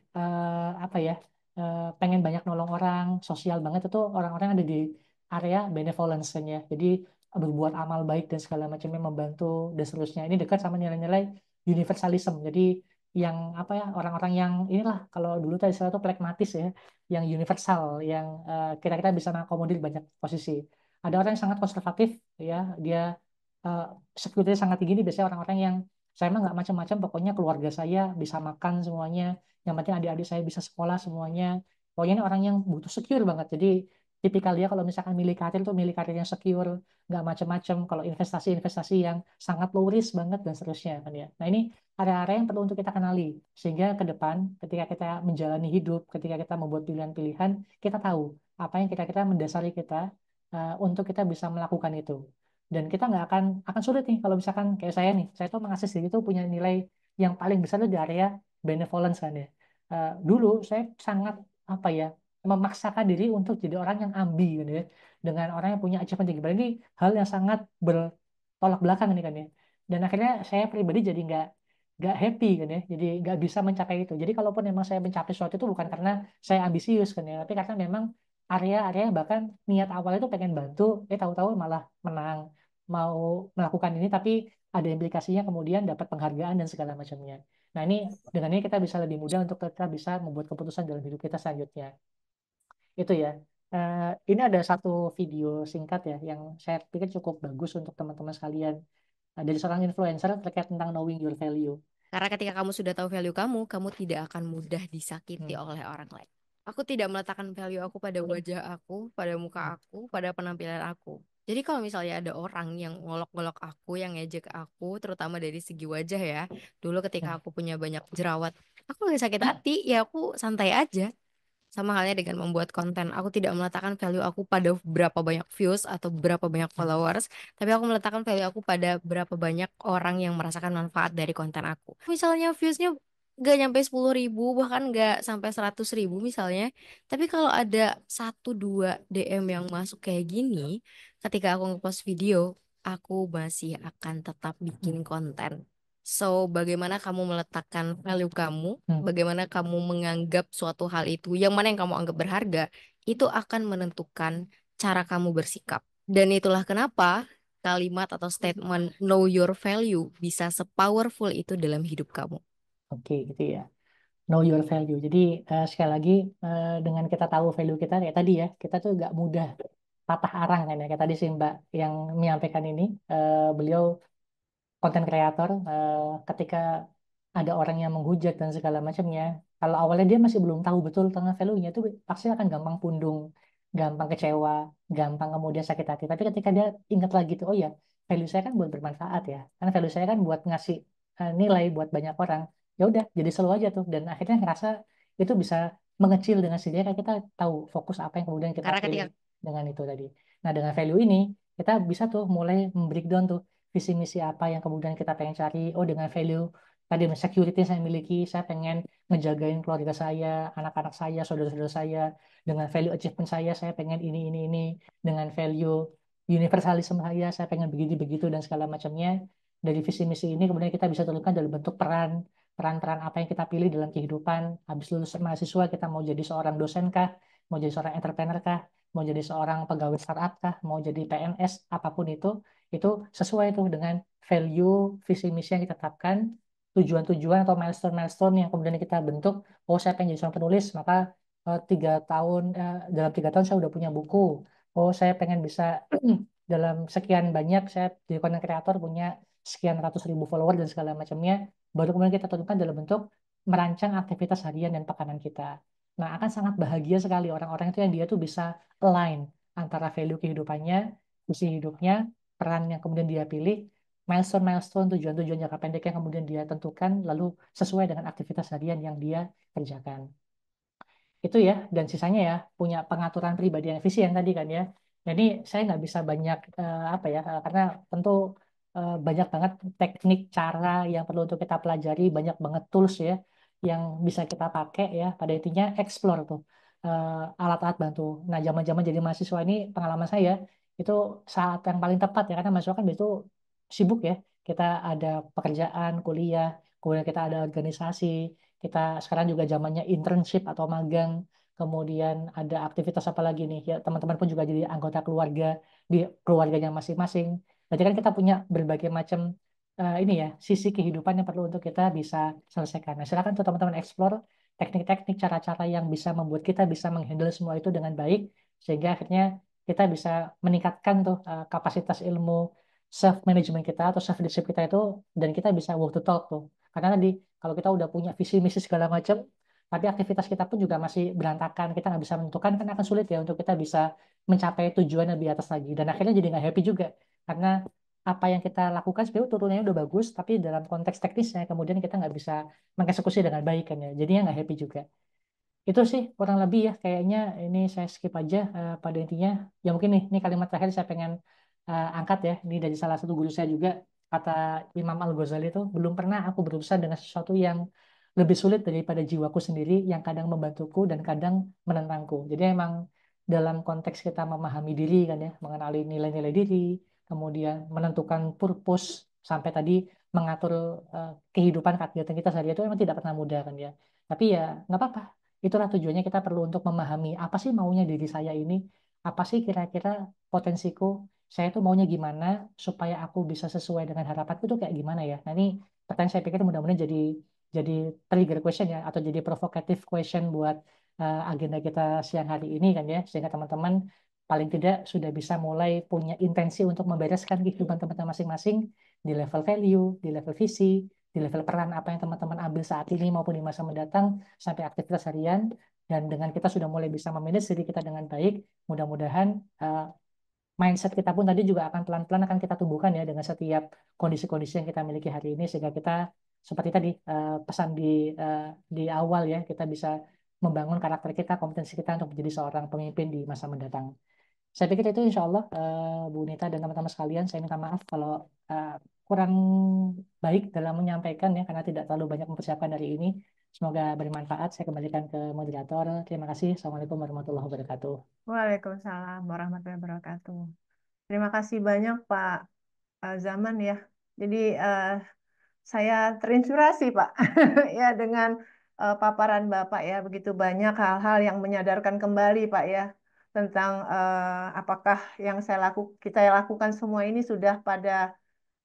apa ya, pengen banyak nolong orang, sosial banget itu orang-orang ada di area benevolence kan ya. Jadi berbuat amal baik dan segala macamnya membantu dan seterusnya. Ini dekat sama nilai-nilai universalism. Jadi yang apa ya orang-orang yang inilah kalau dulu tadi istilah itu pragmatis ya, yang universal, yang kira-kira bisa mengakomodir banyak posisi. Ada orang yang sangat konservatif ya, dia uh, security sangat tinggi. Ini biasanya orang-orang yang saya mah nggak macam-macam, pokoknya keluarga saya bisa makan semuanya, yang penting adik-adik saya bisa sekolah semuanya. Pokoknya ini orang yang butuh secure banget. Jadi tipikal dia kalau misalkan milih karir tuh milih karir yang secure, nggak macam-macam. Kalau investasi-investasi yang sangat low risk banget dan seterusnya kan ya. Nah ini area-area yang perlu untuk kita kenali sehingga ke depan ketika kita menjalani hidup, ketika kita membuat pilihan-pilihan, kita tahu apa yang kira-kira mendasari kita untuk kita bisa melakukan itu. Dan kita nggak akan sulit nih kalau misalkan kayak saya nih, saya tuh mengasis diri itu punya nilai yang paling besar itu di area benevolence kan ya. Dulu saya sangat apa ya, memaksakan diri untuk jadi orang yang ambi kan ya, dengan orang yang punya achievement tinggi. Berarti ini hal yang sangat bertolak belakang ini kan ya. Dan akhirnya saya pribadi jadi nggak happy kan ya, jadi nggak bisa mencapai itu. Jadi kalaupun memang saya mencapai sesuatu itu bukan karena saya ambisius kan ya, tapi karena memang area-area bahkan niat awal itu pengen bantu, tahu-tahu malah menang, mau melakukan ini tapi ada implikasinya kemudian dapat penghargaan dan segala macamnya. Nah ini dengan ini kita bisa lebih mudah untuk kita bisa membuat keputusan dalam hidup kita selanjutnya. Itu ya. Eh, ini ada satu video singkat ya yang saya pikir cukup bagus untuk teman-teman sekalian. Dari seorang influencer terkait tentang knowing your value. Karena ketika kamu sudah tahu value kamu tidak akan mudah disakiti Hmm. oleh orang lain. Aku tidak meletakkan value aku pada wajah aku, pada muka aku, pada penampilan aku. Jadi kalau misalnya ada orang yang ngolok-ngolok aku, yang ngejek aku, terutama dari segi wajah ya. Dulu ketika aku punya banyak jerawat, aku gak sakit hati, ya aku santai aja. Sama halnya dengan membuat konten, aku tidak meletakkan value aku pada berapa banyak views atau berapa banyak followers, tapi aku meletakkan value aku pada berapa banyak orang yang merasakan manfaat dari konten aku. Misalnya viewsnya gak nyampe 10.000, bahkan gak sampai 100.000 misalnya, tapi kalau ada 1-2 DM yang masuk kayak gini, ketika aku ngepost video, aku masih akan tetap bikin konten. So, bagaimana kamu meletakkan value kamu, Hmm. bagaimana kamu menganggap suatu hal itu, yang mana yang kamu anggap berharga, itu akan menentukan cara kamu bersikap. Dan itulah kenapa kalimat atau statement know your value bisa sepowerful itu dalam hidup kamu. Oke, gitu ya. Know your value. Jadi sekali lagi dengan kita tahu value kita kayak tadi ya, kita tuh gak mudah patah arang kan ya. Kayak tadi sih Mbak yang menyampaikan ini, beliau konten kreator, ketika ada orang yang menghujat dan segala macamnya, kalau awalnya dia masih belum tahu betul tentang value-nya itu pasti akan gampang pundung, gampang kecewa, gampang kemudian sakit hati. Tapi ketika dia ingat lagi tuh, oh ya, value saya kan buat bermanfaat ya, karena value saya kan buat ngasih nilai buat banyak orang. Ya udah, jadi slow aja tuh, dan akhirnya ngerasa itu bisa mengecil dengan sendiri karena kita tahu fokus apa yang kemudian kita Karena pilih ketika dengan itu tadi. Nah, dengan value ini kita bisa tuh mulai membreakdown tuh visi misi apa yang kemudian kita pengen cari. Oh, dengan value tadi security yang saya miliki, saya pengen ngejagain keluarga saya, anak-anak saya, saudara-saudara saya. Dengan value achievement saya pengen ini. Dengan value universalism saya pengen begitu-begitu dan segala macamnya. Dari visi misi ini kemudian kita bisa tentukan dalam bentuk peran-peran apa yang kita pilih dalam kehidupan. Habis lulus mahasiswa kita mau jadi seorang dosen kah, mau jadi seorang entrepreneur kah, mau jadi seorang pegawai startup kah, mau jadi PNS, apapun itu sesuai tuh dengan value, visi misi yang kita tetapkan, tujuan-tujuan atau milestone-milestone yang kemudian kita bentuk. Oh, saya pengen jadi seorang penulis, maka 3 tahun dalam 3 tahun saya udah punya buku. Oh, saya pengen bisa dalam sekian banyak saya jadi content creator punya sekian ratus ribu follower dan segala macamnya. Baru kemudian kita tentukan dalam bentuk merancang aktivitas harian dan pekanan kita. Nah, akan sangat bahagia sekali orang-orang itu yang dia tuh bisa align antara value kehidupannya, visi hidupnya, peran yang kemudian dia pilih, milestone-milestone, tujuan-tujuan jangka pendek yang kemudian dia tentukan, lalu sesuai dengan aktivitas harian yang dia kerjakan. Itu ya, dan sisanya ya punya pengaturan pribadi yang efisien tadi kan ya. Jadi saya nggak bisa banyak apa ya, karena tentu banyak banget teknik cara yang perlu untuk kita pelajari, banyak banget tools ya yang bisa kita pakai ya. Pada intinya explore tuh alat-alat bantu. Nah, zaman-zaman jadi mahasiswa ini pengalaman saya itu saat yang paling tepat ya, karena mahasiswa kan itu sibuk ya. Kita ada pekerjaan, kuliah, kemudian kita ada organisasi, kita sekarang juga zamannya internship atau magang, kemudian ada aktivitas apa lagi nih ya, teman-teman pun juga jadi anggota keluarga di keluarganya masing-masing. Berarti kan kita punya berbagai macam ini ya sisi kehidupan yang perlu untuk kita bisa selesaikan. Nah, silakan tuh teman-teman explore teknik-teknik, cara-cara yang bisa membuat kita bisa menghandle semua itu dengan baik, sehingga akhirnya kita bisa meningkatkan tuh kapasitas ilmu self management kita atau self leadership kita itu, dan kita bisa walk the talk tuh. Karena tadi kalau kita udah punya visi misi segala macam, tapi aktivitas kita pun juga masih berantakan, kita nggak bisa menentukan, kan akan sulit ya untuk kita bisa mencapai tujuan lebih atas lagi. Dan akhirnya jadi nggak happy juga, karena apa yang kita lakukan sebenarnya turunannya udah bagus, tapi dalam konteks teknisnya kemudian kita nggak bisa mengeksekusi dengan baik kan ya. Jadinya nggak happy juga. Itu sih kurang lebih ya, kayaknya ini saya skip aja pada intinya. Ya mungkin nih, ini kalimat terakhir saya pengen angkat ya, ini dari salah satu guru saya juga. kata Imam Al-Ghazali itu, belum pernah aku berurusan dengan sesuatu yang lebih sulit daripada jiwaku sendiri yang kadang membantuku dan kadang menentangku. Jadi emang dalam konteks kita memahami diri kan ya, mengenali nilai-nilai diri, kemudian menentukan purpose, sampai tadi mengatur kehidupan kegiatan kita sehari itu memang tidak pernah mudah kan ya. Tapi ya nggak apa-apa. Itulah tujuannya kita perlu untuk memahami apa sih maunya diri saya ini, apa sih kira-kira potensiku, saya tuh maunya gimana supaya aku bisa sesuai dengan harapanku tuh kayak gimana ya. Nah ini pertanyaan saya pikir mudah-mudahan jadi trigger question ya, atau jadi provocative question buat agenda kita siang hari ini kan ya, sehingga teman-teman paling tidak sudah bisa mulai punya intensi untuk membereskan kehidupan teman-teman masing-masing di level value, di level visi, di level peran apa yang teman-teman ambil saat ini maupun di masa mendatang sampai aktivitas harian. Dan dengan kita sudah mulai bisa memanage diri kita dengan baik, mudah-mudahan mindset kita pun tadi juga akan pelan-pelan akan kita tumbuhkan ya dengan setiap kondisi-kondisi yang kita miliki hari ini, sehingga kita seperti tadi pesan di awal ya, kita bisa membangun karakter kita, kompetensi kita untuk menjadi seorang pemimpin di masa mendatang. Saya pikir itu insya Allah Bu Nita dan teman-teman sekalian, saya minta maaf kalau eh, kurang baik dalam menyampaikan ya karena tidak terlalu banyak mempersiapkan dari ini. Semoga bermanfaat. Saya kembalikan ke moderator. Terima kasih. Assalamualaikum warahmatullahi wabarakatuh. Waalaikumsalam warahmatullahi wabarakatuh. Terima kasih banyak Pak Zaman ya. Jadi saya terinspirasi Pak ya dengan paparan Bapak ya, begitu banyak hal-hal yang menyadarkan kembali Pak ya tentang apakah yang kita lakukan semua ini sudah pada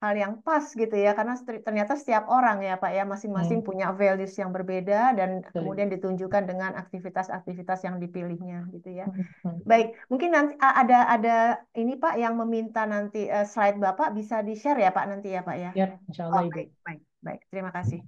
hal yang pas gitu ya, karena ternyata setiap orang ya Pak ya masing-masing Hmm, punya values yang berbeda dan betul. kemudian ditunjukkan dengan aktivitas-aktivitas yang dipilihnya gitu ya. Hmm, hmm. Baik, mungkin nanti ada ini Pak yang meminta nanti slide Bapak bisa di-share ya Pak nanti ya Pak ya. Ya, insya Oh Allah Ibu. baik, baik, baik. Terima kasih.